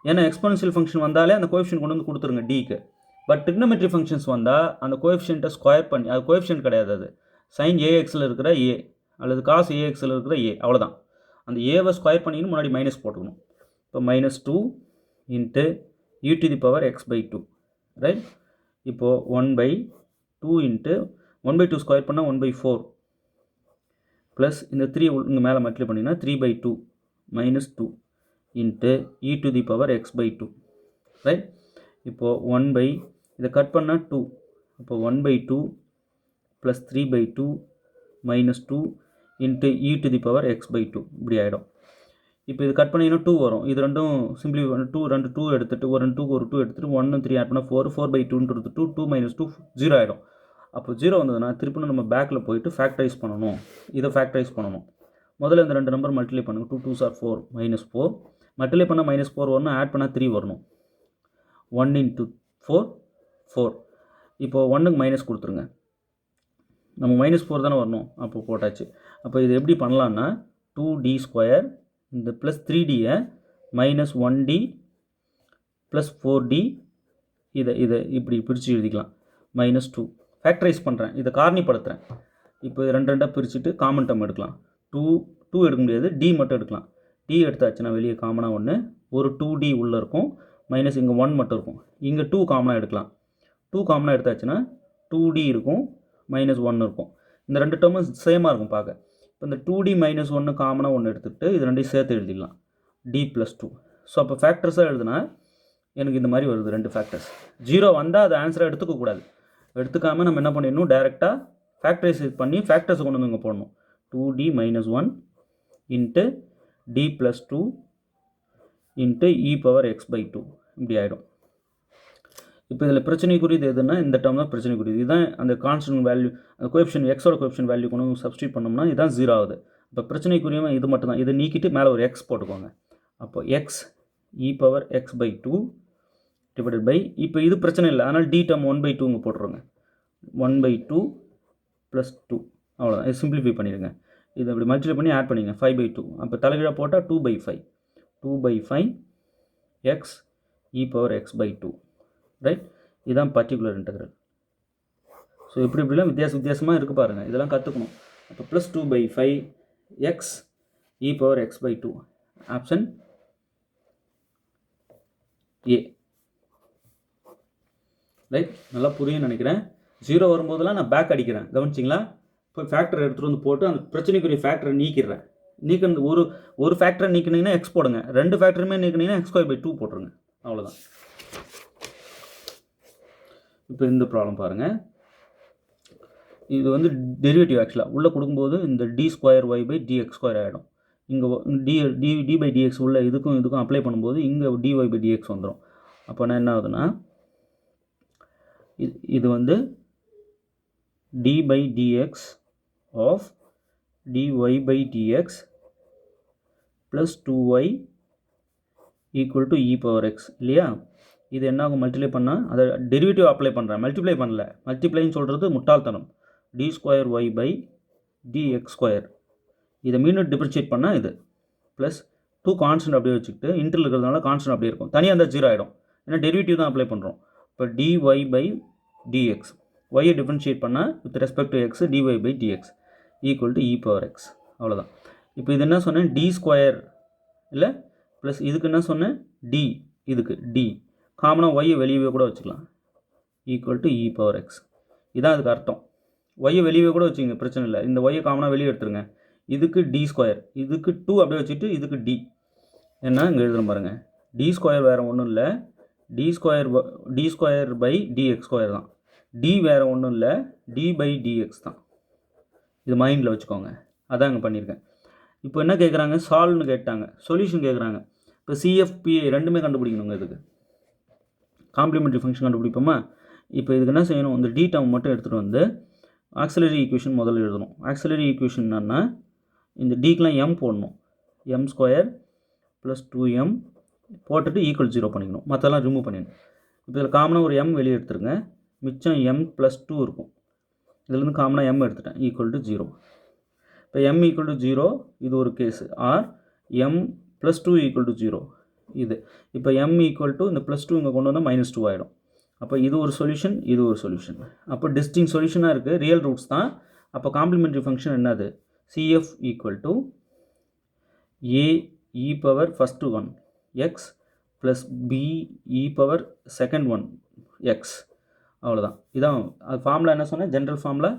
ஏன்னா எக்ஸ்பொனன்ஷியல் ஃபங்க்ஷன் வந்தாலே அந்த கோஎஃபிஷியன்ட் கொண்டு வந்து கொடுத்துருங்க டிக்கு. பட் ட்ரிக்னோமெட்ரி ஃபங்க்ஷன்ஸ் வந்தால் அந்த கோஎஃபிஷியன்ட்டை ஸ்கொயர் பண்ணி, அது கோஎஃபிஷியன்ட் கிடையாது, அது சைன் ஏஎக்ஸில் இருக்கிற ஏ அல்லது காஸ் ஏஎக்ஸில் இருக்கிற ஏ, அவ்வளோதான். அந்த ஏவை ஸ்கொயர் பண்ணின்னு முன்னாடி மைனஸ் போட்டுக்கணும். இப்போ -2 into e to the power x/2. Right, இப்போது 1/2 இன்ட்டு 1/2 ஸ்கொயர் பண்ணால் 1/4 ப்ளஸ் இந்த 3 இங்கே மேலே மல்டிப்ளை பண்ணிங்கன்னா 3/2 -2 into e to the power x/2. Right, இப்போது இதை கட் பண்ணால் 2, இப்போ 1/2 plus 3/2 -2 into e to the power x/2 இப்படி ஆகிடும். இப்போ இது கட் பண்ணிங்கன்னா 2 வரும். இது ரெண்டும் சிம்பிளி 2 எடுத்துகிட்டு ஒரு 2 ஒரு 2 எடுத்துகிட்டு 1 3 ஆட் பண்ணால் 4/2ன்றது 2 -2 0 ஆகிடும். அப்போ 0 வந்ததுன்னா திருப்பி நம்ம பேக்கில் போயிட்டு ஃபேக்டரைஸ் பண்ணணும். இதை ஃபேக்டரைஸ் பண்ணணும். முதல்ல இந்த 2 நம்பர் மல்டிப்ளை பண்ணுங்கள். 2 2s are 4 -4 மல்டிப்ளை பண்ணால் -4 வரணும். ஆட் பண்ணால் 3 வரணும். 1 × 4 4. இப்போ 1க்கு மைனஸ் கொடுத்துருங்க. நம்ம -4 தானே வரணும். அப்போ போட்டாச்சு. அப்போ இது எப்படி பண்ணலான்னா 2d² இந்த ப்ளஸ் 3dயை -1d ப்ளஸ் 4d இதை இப்படி பிரித்து எழுதிக்கலாம். -2 ஃபேக்டரைஸ் பண்ணுறேன். இதை காரணிப்படுத்துகிறேன். இப்போ இது 2 2 பிரிச்சுட்டு காமன் டேர்ம் எடுக்கலாம். 2 எடுக்க முடியாது. d மட்டும் எடுக்கலாம். d எடுத்தாச்சுன்னா வெளியே காமனாக 1 ஒரு 2d உள்ளே இருக்கும். மைனஸ் இங்கே 1 மட்டும் இருக்கும். இங்கே 2 காமனாக எடுக்கலாம். 2 காமனாக எடுத்தாச்சுன்னா 2d இருக்கும் -1 இருக்கும். இந்த 2 டேர்மும் சேமாக இருக்கும் பார்க்க. இப்போ இந்த 2d -1 காமனாக 1 எடுத்துக்கிட்டு இது ரெண்டையும் சேர்த்து எழுதிடலாம். d + 2. ஸோ அப்போ ஃபேக்டர்ஸாக எழுதுனா எனக்கு இந்த மாதிரி வருது 2 ஃபேக்டர்ஸ். 0 வந்தால் அது ஆன்சரை எடுத்துக்கக்கூடாது. எடுத்துக்காமல் நம்ம என்ன பண்ணிடணும், டேரெக்டாக ஃபேக்டரைஸ் பண்ணி ஃபேக்டர்ஸை கொண்டு வந்து இங்கே போடணும். 2d - 1 × d + 2 × e⁻x/2 இப்படி ஆகிடும். இப்போ இதில் பிரச்சனைக்குரியது எதுன்னா இந்த டேர்ம் தான் பிரச்சனைக்குரியது. இதுதான் அந்த கான்ஸ்டன்ட் வேல்யூ, அந்த கோஎஃபிஷியன்ட் எக்ஸோட கோஎஃபிஷியன்ட் வேல்யூ கொண்டு சப்ஸ்டியூட் பண்ணோம்னா இதுதான் 0 ஆகுது. இப்போ பிரச்சனைக்குரியவன் இது மட்டும் தான். இதை நீக்கிட்டு மேலே ஒரு எக்ஸ் போட்டுக்கோங்க. அப்போ x e⁻x/2 டிவைடட் பை, இப்போ இது பிரச்சனை இல்லை, அதனால் d டேர்ம் 1/2 இங்கே போட்டுருங்க. 1/2 + 2 அவ்வளோதான். இது சிம்பிளிஃபை பண்ணிடுங்க. இதை அப்படி மல்டிப்ளை பண்ணி ஆட் பண்ணிங்க 5/2. அப்போ தலைகீழாக போட்டால் 2/5 2/5 x e⁻x/2 ரைட். இதுதான் பர்டிகுலர் இன்டெக்ரல். ஸோ இப்படிலாம் வித்தியாசமாக இருக்குது பாருங்கள். இதெல்லாம் கற்றுக்கணும். அப்போ plus 2/5 x e⁻x/2 option A right. நல்லா புரியும்னு நினைக்கிறேன். 0 வரும்போதெல்லாம் நான் பேக் அடிக்கிறேன், கவனிச்சிங்களா? இப்போ ஃபேக்டர் எடுத்துகிட்டு வந்து போட்டு அந்த பிரச்சனைக்குரிய ஃபேக்டரை நீக்கிடுறேன். நீக்கிறது ஒரு ஃபேக்டரை நீக்கினீங்கன்னா எக்ஸ் போடுங்க. 2 ஃபேக்டருமே நீக்கினீங்கன்னா x²/2 போட்டுருங்க. அவ்வளோதான். இப்போ இந்த ப்ராப்ளம் பாருங்கள். இது வந்து டெரிவேட்டிவ் ஆக்சுவலாக உள்ளே கொடுக்கும்போது இந்த d²y/dx² ஆகிடும். இங்கே d/dx உள்ள இதுக்கும் அப்ளை பண்ணும்போது இங்கே dy/dx வந்துடும். அப்போ என்ன ஆகுதுன்னா இது வந்து d/dx of dy/dx + 2y = e⁻x இல்லையா? இது என்ன ஆகும், மல்டிப்ளை பண்ணால் அதை டெரிவேட்டிவ் அப்ளை பண்ணுறேன், மல்டிப்ளை பண்ணல. மல்டிப்ளைன்னு சொல்கிறது முட்டாள்தனம். d²y/dx². இதை மீண்டும் டிஃபரன்ஷியேட் பண்ணால் இது ப்ளஸ் 2 கான்ஸ்டன்ட் அப்படியே வச்சுக்கிட்டு இன்டர்வல் இருக்கிறதுனால கான்ஸ்டன்ட் அப்படியே இருக்கும். தனியாக அந்த 0 ஆகிடும். ஏன்னா டெரிவேட்டிவ் தான் அப்ளை பண்ணுறோம். இப்போ dy/dx y டிஃபரன்ஷியேட் பண்ணால் with respect to x dy/dx = e⁻x. அவ்வளோதான். இப்போ இது என்ன சொன்னேன், d² இல்லை ப்ளஸ் இதுக்கு என்ன சொன்னேன், d, இதுக்கு d காமனாக y வெளியவே கூட வச்சுக்கலாம் = e⁻x. இதான் அதுக்கு அர்த்தம். y வெளியவே கூட வச்சுங்க, பிரச்சனை இல்லை. இந்த y காமனாக வெளியே எடுத்துருங்க. இதுக்கு d², இதுக்கு 2 அப்படியே வச்சுட்டு இதுக்கு d என்ன இங்கே எழுதுகிறோம் பாருங்கள். d² வேறு ஒன்றும் இல்லை, d²/dx² தான். d வேறு ஒன்றும் இல்லை, d/dx தான். இது மைண்டில் வச்சுக்கோங்க. அதான் இங்கே பண்ணியிருக்கேன். இப்போ என்ன கேட்குறாங்க, சால்வ்னு கேட்டாங்க, சொல்யூஷன் கேட்குறாங்க. இப்போ CFPA ரெண்டுமே கண்டுபிடிக்கணுங்க. இதுக்கு காம்ப்ளிமெண்ட்ரி ஃபங்க்ஷன் கண்டுபிடிப்போமா? இப்போ இதுக்கு என்ன செய்யணும், இந்த d டேர்ம் மட்டும் எடுத்துகிட்டு வந்து ஆக்சிலரி ஈக்குவேஷன் முதல்ல எழுதணும். ஆக்சிலரி ஈக்குவேஷன் என்னன்னா இந்த dக்கெலாம் m போடணும். m² + 2m போட்டுட்டு =0 பண்ணிக்கணும். மற்றெல்லாம் ரிமூவ் பண்ணிடணும். இப்போ இதில் காமனாக ஒரு m வெளியே எடுத்துருங்க. மிச்சம் m + 2 இருக்கும். இதுலேருந்து காமனாக m எடுத்துட்டேன் =0. இப்போ m = 0 இது ஒரு கேஸு. ஆர் m + 2 = 0 இது. இப்போ m = இந்த +2 இங்கே கொண்டு வந்தால் -2 ஆகிடும். அப்போ இது ஒரு சொல்யூஷன், இது ஒரு சொல்யூஷன். அப்போ டிஸ்டிங் சொல்யூஷனாக இருக்குது, ரியல் ரூட்ஸ் தான். அப்போ காம்ப்ளிமெண்ட்ரி ஃபங்க்ஷன் என்னது, CF = a e⁻first one x + b e⁻second one x. அவ்வளோதான். இதான் அது ஃபார்முலா. என்ன சொன்னேன், general formula.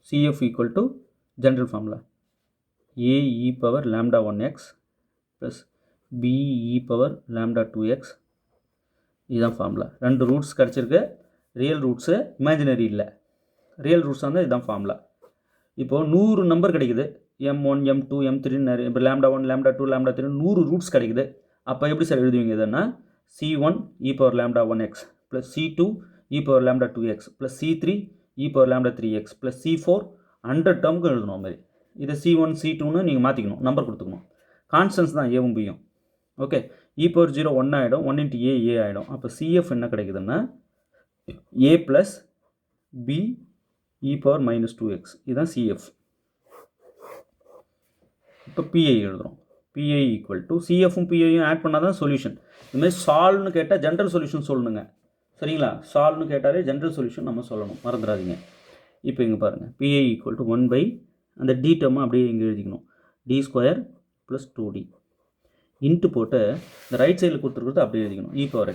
CF = general formula a e⁻λ1x + b e⁻λ2x. இதுதான் ஃபார்முலா. 2 ரூட்ஸ் கிடச்சிருக்கு. ரியல் ரூட்ஸு, இமேஜினரி இல்லை. ரியல் ரூட்ஸ் வந்து இதுதான் ஃபார்முலா. இப்போது 100 நம்பர் கிடைக்குது. M1 M2 M3 நிறைய இப்போ λ1 λ2 λ3 100 ரூட்ஸ் கிடைக்குது. அப்போ எப்படி சார் எழுதுவீங்க இதன்னா C1 e power λ1x plus C2 e power λ2x plus C3 e power λ3x plus C4 100 டேர்முக்கு எழுதணும். மாதிரி இதை C1 C2ன்னு நீங்கள் மாற்றிக்கணும், நம்பர் கொடுத்துக்கணும். கான்ஸ்டன்ஸ் தான் ஏவும் பியும். ஓகே, e power 0 1 ஆகிடும், 1 into a ஆகிடும். அப்போ CF என்ன கிடைக்குதுன்னா a plus b e power minus 2x, இதுதான் CF. இப்போ PI எழுதுகிறோம். PI ஈக்குவல் டு CFும் PIயும் ஆட் பண்ணால் தான் சொல்யூஷன். இதுமாதிரி சால்வ்னு கேட்டால் ஜென்ரல் சொல்யூஷன் சொல்லணுங்க. சரிங்களா, சால்வ்னு கேட்டாலே ஜென்ரல் சொல்யூஷன் நம்ம சொல்லணும், மறந்துடாதீங்க. இப்போ இங்கே பாருங்கள், PI ஈக்குவல் டு 1 அந்த டி டேர்மை அப்படியே இங்கே எழுதிக்கணும். d² + 2d இன்ட்டு போட்டு இந்த ரைட் சைடில் கொடுத்துருக்கிறது அப்படியே எழுதிக்கணும். e power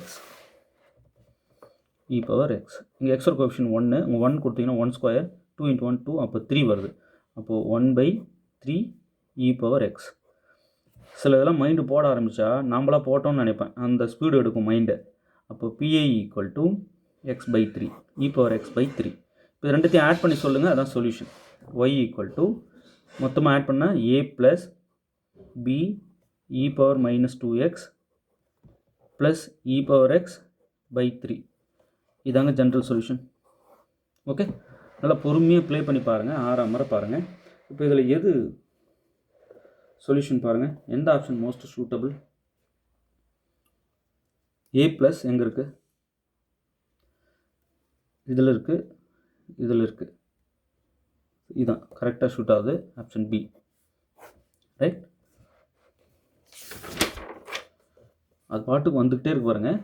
x இங்கே எக்ஸோட கோஎஃபிஷியன்ட் 1, உங்கள் 1 கொடுத்தீங்கன்னா 1² 2 × 1 2, அப்போ 3 வருது. அப்போது 1/3 e power x. சில இதெல்லாம் மைண்டு போட ஆரம்பித்தா நம்மளா போட்டோம்னு நினைப்பேன், அந்த ஸ்பீடு எடுக்கும் மைண்டு. அப்போ PI equal to x/3 e power x/3. இப்போ இது ரெண்டுத்தையும் ஆட் பண்ணி சொல்லுங்கள், அதான் சொல்யூஷன். y ஈக்குவல் டு மொத்தமாக ஆட் பண்ணால் a + b e power minus 2x plus e power x/3. இதாங்க ஜென்ரல் சொல்யூஷன். ஓகே, நல்லா பொறுமையாக ப்ளே பண்ணி பாருங்கள், 6 முறை பாருங்கள். இப்போ இதில் எது சொல்யூஷன் பாருங்கள், எந்த option most suitable? a plus எங்கே இருக்குது? இதில் இருக்குது, இதில் இருக்குது. இதுதான் கரெக்டாக ஷூட் ஆகுது, ஆப்ஷன் பி. ரைட், அது பாட்டுக்கு வந்துக்கிட்டே இருக்கு பாருங்கள்.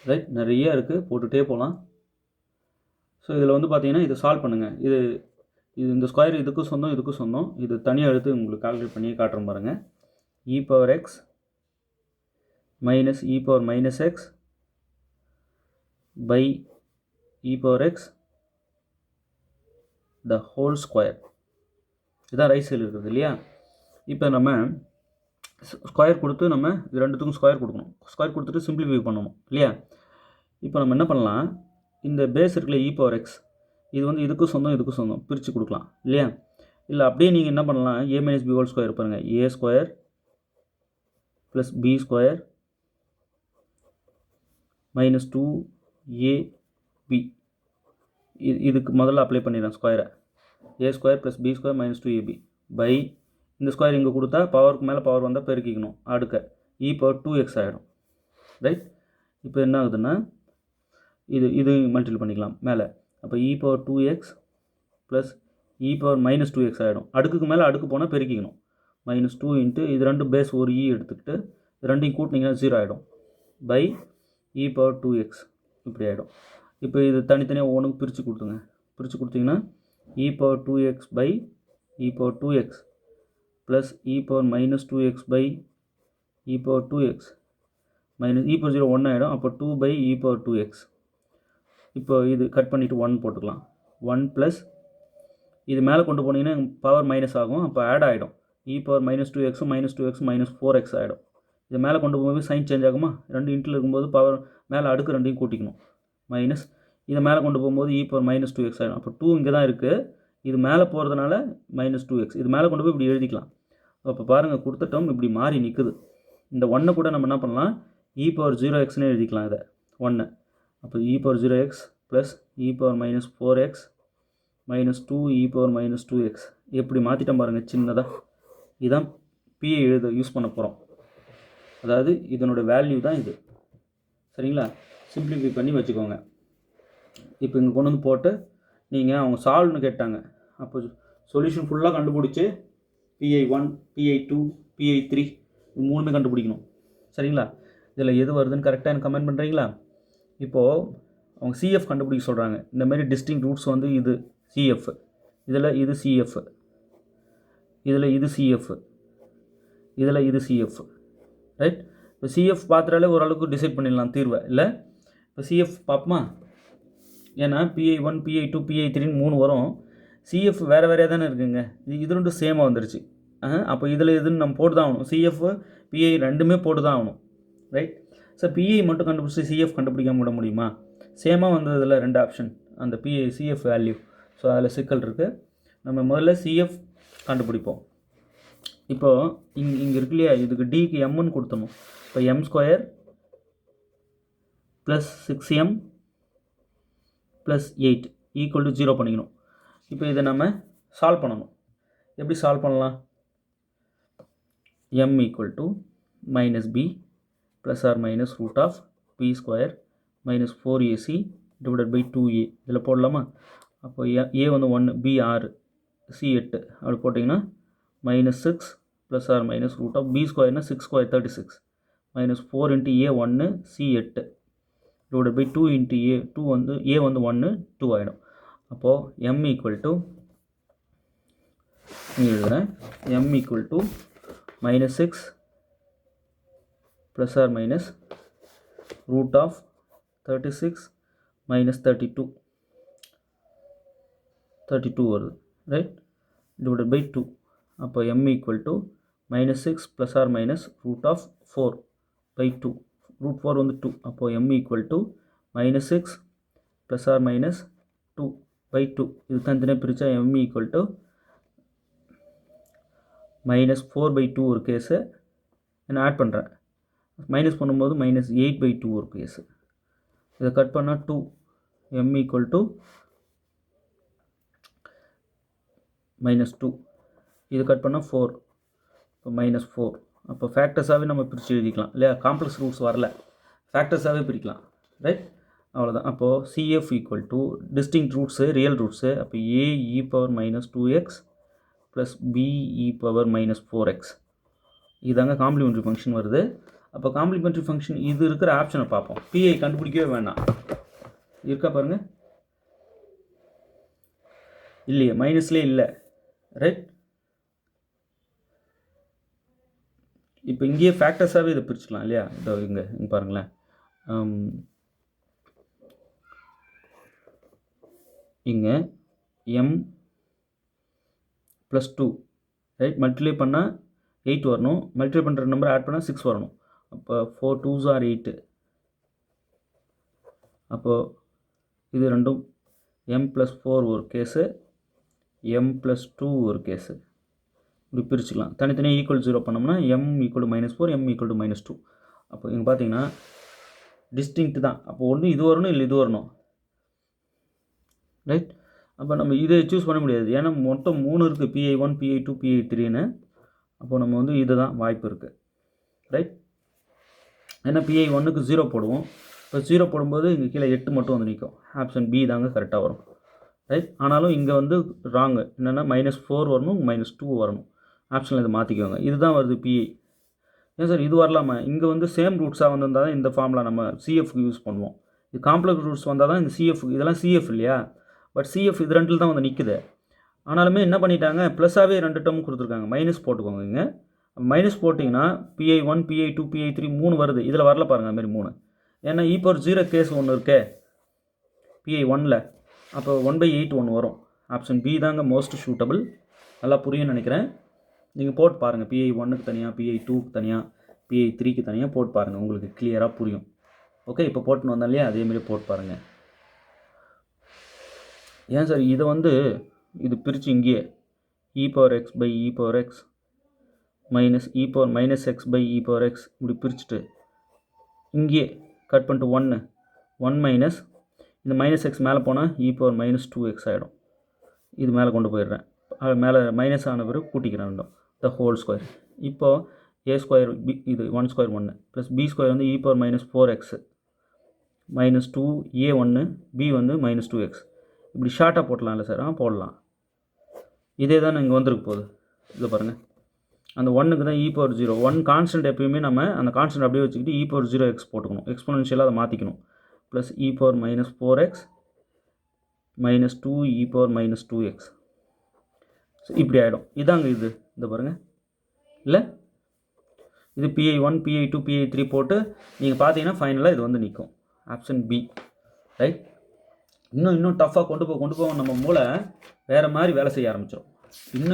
ரைட், நிறைய இருக்குது, போட்டுகிட்டே போகலாம். ஸோ இதில் வந்து பார்த்தீங்கன்னா இதை சால்வ் பண்ணுங்கள். இது இந்த ஸ்கொயர் இதுக்கும் சொந்தம், இதுக்கும் சொந்தம். இது தனியாக எடுத்து உங்களுக்கு கால்குலேட் பண்ணி காட்டுறேன் பாருங்கள். e power x minus e power minus x by e power x the whole square. இதுதான் ரைட் சைடில் இருக்குது இல்லையா? இப்போ நம்ம ஸ்கொயர் கொடுத்து நம்ம இது ரெண்டுத்துக்கும் ஸ்கொயர் கொடுக்கணும். ஸ்கொயர் கொடுத்துட்டு சிம்பிளிஃபை பண்ணணும் இல்லையா? இப்போ நம்ம என்ன பண்ணலாம், இந்த பேஸ் இருக்குல்ல e power x, இது வந்து இதுக்கும் சொந்தம், இதுக்கும் சொந்தம், பிரித்து கொடுக்கலாம் இல்லையா? இல்லை அப்படியே நீங்கள் என்ன பண்ணலாம், a - b ஹோல் ஸ்கொயர் பாருங்கள், a² + b² - 2ab. இதுக்கு முதல்ல அப்ளை பண்ணிடுறேன் ஸ்கொயரை. a² + b² - 2ab பை இந்த ஸ்கொயர் இங்கே கொடுத்தா பவருக்கு மேலே பவர் வந்தால் பெருக்கிக்கணும், அடுக்க e power 2x ஆகிடும். ரைட், இப்போ என்ன ஆகுதுன்னா இது மல்டிபிள் பண்ணிக்கலாம் மேலே. அப்போ e power 2x plus e power minus 2x ஆகிடும். அடுக்குக்கு மேலே அடுக்கு போனால் பெருக்கிக்கணும். -2 இன்ட்டு இது ரெண்டு பேஸ் ஒரு e எடுத்துக்கிட்டு இது ரெண்டையும் கூட்டினீங்கன்னா 0 ஆகிடும். பை e power 2x இப்படி ஆகிடும். இப்போ இது தனித்தனியாக ஒவ்வொன்றுக்கு பிரித்து கொடுத்துங்க. பிரித்து கொடுத்தீங்கன்னா e power 2x by e power 2x plus e power minus 2x by e power 2x minus e power 0 1 ஆகிடும். அப்போ 2/e power 2x. இப்போ இது கட் பண்ணிவிட்டு 1 போட்டுக்கலாம். 1 ப்ளஸ் இது மேலே கொண்டு போனீங்கன்னா பவர் மைனஸ் ஆகும், அப்போ ஆட் ஆகிடும். e power minus 2x -2x -4x ஆகிடும். இது மேலே கொண்டு போகும்போது சைன் சேஞ்ச் ஆகுமா? ரெண்டு இன்ட்டில் இருக்கும்போது பவர் மேலே அடுக்கு ரெண்டையும் கூட்டிக்கணும். மைனஸ் இதை மேலே கொண்டு போகும்போது e power minus 2x ஆகிடும். அப்போ 2 இங்கே தான் இருக்குது, இது மேலே போகிறதுனால -2x. இது மேலே கொண்டு போய் இப்படி எழுதிக்கலாம். அப்போ பாருங்கள், கொடுத்த டேர்ம் இப்படி மாறி நிற்குது. இந்த 1 கூட நம்ம என்ன பண்ணலாம், e power 0xன்னு எழுதிக்கலாம் இதை 1. அப்போ e power 0x plus e power minus 4x minus 2e power minus 2x எப்படி மாற்றிட்டோம் பாருங்கள் சின்னதாக. இதுதான் பிஏ யூஸ் பண்ண போகிறோம். அதாவது இதனோட வேல்யூ தான் இது. சரிங்களா, சிம்பிளிஃபை பண்ணி வச்சுக்கோங்க. இப்போ இங்கே கொண்டு வந்து போட்டு நீங்கள் அவங்க சால்வ்னு கேட்டாங்க, அப்போ சொல்யூஷன் ஃபுல்லாக கண்டுபிடிச்சி PI1 PI2 PI3 இது மூணுமே கண்டுபிடிக்கணும். சரிங்களா, இதில் எது வருதுன்னு கரெக்டாக எனக்கு கமெண்ட் பண்ணுறீங்களா? இப்போது அவங்க CF கண்டுபிடிக்க சொல்கிறாங்க. இந்தமாரி டிஸ்டிங் ரூட்ஸ் வந்து இது CF, இதில் இது CF, இதில் இது CF, இதில் இது CF. ரைட், இப்போ CF பார்த்துட்டாலே ஓரளவுக்கு டிசைட் பண்ணிடலாம் தீர்வை இல்லை? இப்போ CF பார்ப்போமா? ஏன்னா PI1 PI2 PI3ன்னு 3 வரும். CF வேறு வேறையாக தானே இருக்குங்க. இது ரெண்டும் சேமாக வந்துருச்சு. அப்போ இதில் எதுன்னு நம்ம போட்டு தான் ஆகணும். CF PI ரெண்டுமே போட்டு தான் ஆகணும். ரைட், சார் PI மட்டும் கண்டுபிடிச்சி CF கண்டுபிடிக்காம விட முடியுமா? சேமாக வந்ததில் 2 ஆப்ஷன் அந்த CF வேல்யூ. ஸோ அதில் சிக்கல் இருக்குது. நம்ம முதல்ல CF கண்டுபிடிப்போம். இப்போது இங்கே இருக்கு இல்லையா, இதுக்கு டிக்கு எம்னு கொடுத்தணும். இப்போ m² + 6m + 8 = 0 பண்ணிக்கணும். இப்போ இதை நம்ம சால்வ் பண்ணணும். எப்படி சால்வ் பண்ணலாம்? m = -b ± √b² - 4ac / 2a இதில் போடலாமா? அப்போ a வந்து 1, b 6, c 8 அப்படி போட்டிங்கன்னா -6 ± √b² 6² 36 -4 × a 1 c 8 / 2 × a 2 வந்து a வந்து 1 2 ஆகிடும். அப்போது m = இங்கே எழுதுகிறேன், m = -6 ± √36 - 32 வருது, ரைட், / 2. அப்போ m = -6 ± √4/2. √4 வந்து 2. அப்போது m = -6 ± 2/2. இது தனித்தனியாக பிரித்தா m = -4/2 ஒரு கேஸு. நான் ஆட் பண்ணுறேன், மைனஸ் பண்ணும்போது -8/2 ஒரு கேஸு. இதை கட் பண்ணால் 2. m = -2. இது கட் பண்ணால் 4. இப்போ -4. அப்போ ஃபேக்டர்ஸாகவே நம்ம பிரித்து எழுதிக்கலாம் இல்லையா? காம்ப்ளெக்ஸ் ரூட்ஸ் வரல, ஃபேக்டர்ஸாகவே பிரிக்கலாம், ரைட்? அவ்வளோதான். அப்போது CF = distinct roots, real roots. அப்போ a e power -2x + b e power -4x இதாங்க காம்ப்ளிமெண்ட்ரி ஃபங்க்ஷன் வருது. அப்போ காம்ப்ளிமெண்ட்ரி ஃபங்க்ஷன் இது இருக்கிற ஆப்ஷனை பார்ப்போம். பிஐ கண்டுபிடிக்கவே வேண்டாம். இருக்கா பாருங்கள், இல்லையே, மைனஸ்லேயே இல்லை, ரைட்? இப்போ இங்கேயே ஃபேக்டர்ஸாகவே இதை பிரிச்சுக்கலாம் இல்லையா? இதோ இங்கே பாருங்களேன், இங்கே m + 2, ரைட்? மல்டிப்ளை பண்ணால் 8 வரணும், மல்டிப்ளை பண்ணுற நம்பர் ஆட் பண்ணால் 6 வரணும். அப்போ 4 2s are 8. அப்போது இது ரெண்டும் m + 4 ஒரு கேஸு, m + 2 ஒரு கேஸு. இப்படி பிரிச்சுக்கலாம். தனித்தனியாக =0 பண்ணோம்னா m = -4, m = -2. அப்போ இங்கே பார்த்தீங்கன்னா டிஸ்டிங்க்ட் தான். அப்போ ஒன்று இது வரணும், இல்லை இது வரணும், ரைட்? அப்போ நம்ம இதை சூஸ் பண்ண முடியாது, ஏன்னா மொத்தம் 3 இருக்குது, PI1 PI2 PI3ன்னு. அப்போது நம்ம வந்து இது தான் வாய்ப்பு இருக்குது, ரைட்? ஏன்னா PI1க்கு 0 போடுவோம். இப்போ 0 போடும்போது இங்கே கீழே 8 மட்டும் வந்து நிற்கும். ஆப்ஷன் பி தாங்க கரெக்டாக வரும், ரைட்? ஆனாலும் இங்கே வந்து ராங்கு, என்னென்னா -4 வரணும், -2 வரணும். ஆப்ஷனில் இதை மாற்றிக்குவாங்க. இதுதான் வருது PI. ஏன் சார் இது வரலாமா? இங்கே வந்து சேம் ரூட்ஸாக வந்திருந்தால் தான் இந்த ஃபார்முலா நம்ம CFக்கு யூஸ் பண்ணுவோம். இது காம்ப்ளெக்ஸ் ரூட்ஸ் வந்தால் தான் இந்த CF, இதெல்லாம் CF இல்லையா? பட் CF இது ரெண்டில் தான் வந்து நிற்குது. ஆனாலுமே என்ன பண்ணிட்டாங்க, ப்ளஸ்ஸாகவே 2 டேர்ம் கொடுத்துருக்காங்க. மைனஸ் போட்டுக்கோங்க. இங்கே மைனஸ் போட்டிங்கன்னா PI1 PI2 PI3 3 வருது. இதில் வரல பாருங்கள், அதுமாரி 3. ஏன்னா e⁴ கேஸ் ஒன்று இருக்கே PI1ல். அப்போ 1/8 ஒன்று வரும். ஆப்ஷன் பி தாங்க மோஸ்ட் சூட்டபிள். நல்லா புரியும்னு நினைக்கிறேன். நீங்கள் போட்டு பாருங்கள், PI1க்கு தனியாக, PI2க்கு தனியாக, PI3க்கு தனியாக போட்டு பாருங்கள், உங்களுக்கு கிளியராக புரியும். ஓகே, இப்போ போட்டுன்னு வந்தோம் இல்லையா, அதேமாரி போட்டு பாருங்கள். ஏன் சார் இதை வந்து இது பிரித்து இங்கேயே e⁴x/e⁴x -e⁻x/e⁴x இப்படி பிரிச்சுட்டு இங்கேயே கட் பண்ணிட்டு 1 மைனஸ் இந்த -x மேலே போனால் e⁻−2x ஆகிடும். இது மேலே கொண்டு போயிடுறேன், மேலே மைனஸ் ஆன பிறகு கூட்டிக்கிறேன் ரெண்டும், த ஹோல் ஸ்கொயர். இப்போது a² b இது 1² 1 ப்ளஸ் b² வந்து e⁻−4x -2a1 b வந்து -2x. இப்படி ஷார்ட்டாக போடலாம்ல சார்? போடலாம். இதே தான் இங்கே வந்துருக்கு போகுது. இதை பாருங்கள், அந்த 1க்கு தான் e⁻0. 1 கான்ஸ்டன்ட் எப்பயுமே நம்ம அந்த கான்ஸ்டன்ட் அப்படியே வச்சுக்கிட்டு e⁻0x போட்டுக்கணும், எக்ஸ்போனென்ஷியலாக அதை மாற்றிக்கணும். ப்ளஸ் e⁻−4x -2e⁻−2x இப்படி ஆகிடும். இதாங்க இது, இந்த பாருங்கள் இல்லை, இது PI1 PI2 PI3 போட்டு நீங்கள் பார்த்தீங்கன்னா ஃபைனலாக இது வந்து நிற்கும். Option B, right? இன்னும் டஃப்பாக கொண்டு போக நம்ம மூளை வேறு மாதிரி வேலை செய்ய ஆரம்பிச்சிடும். இன்னும்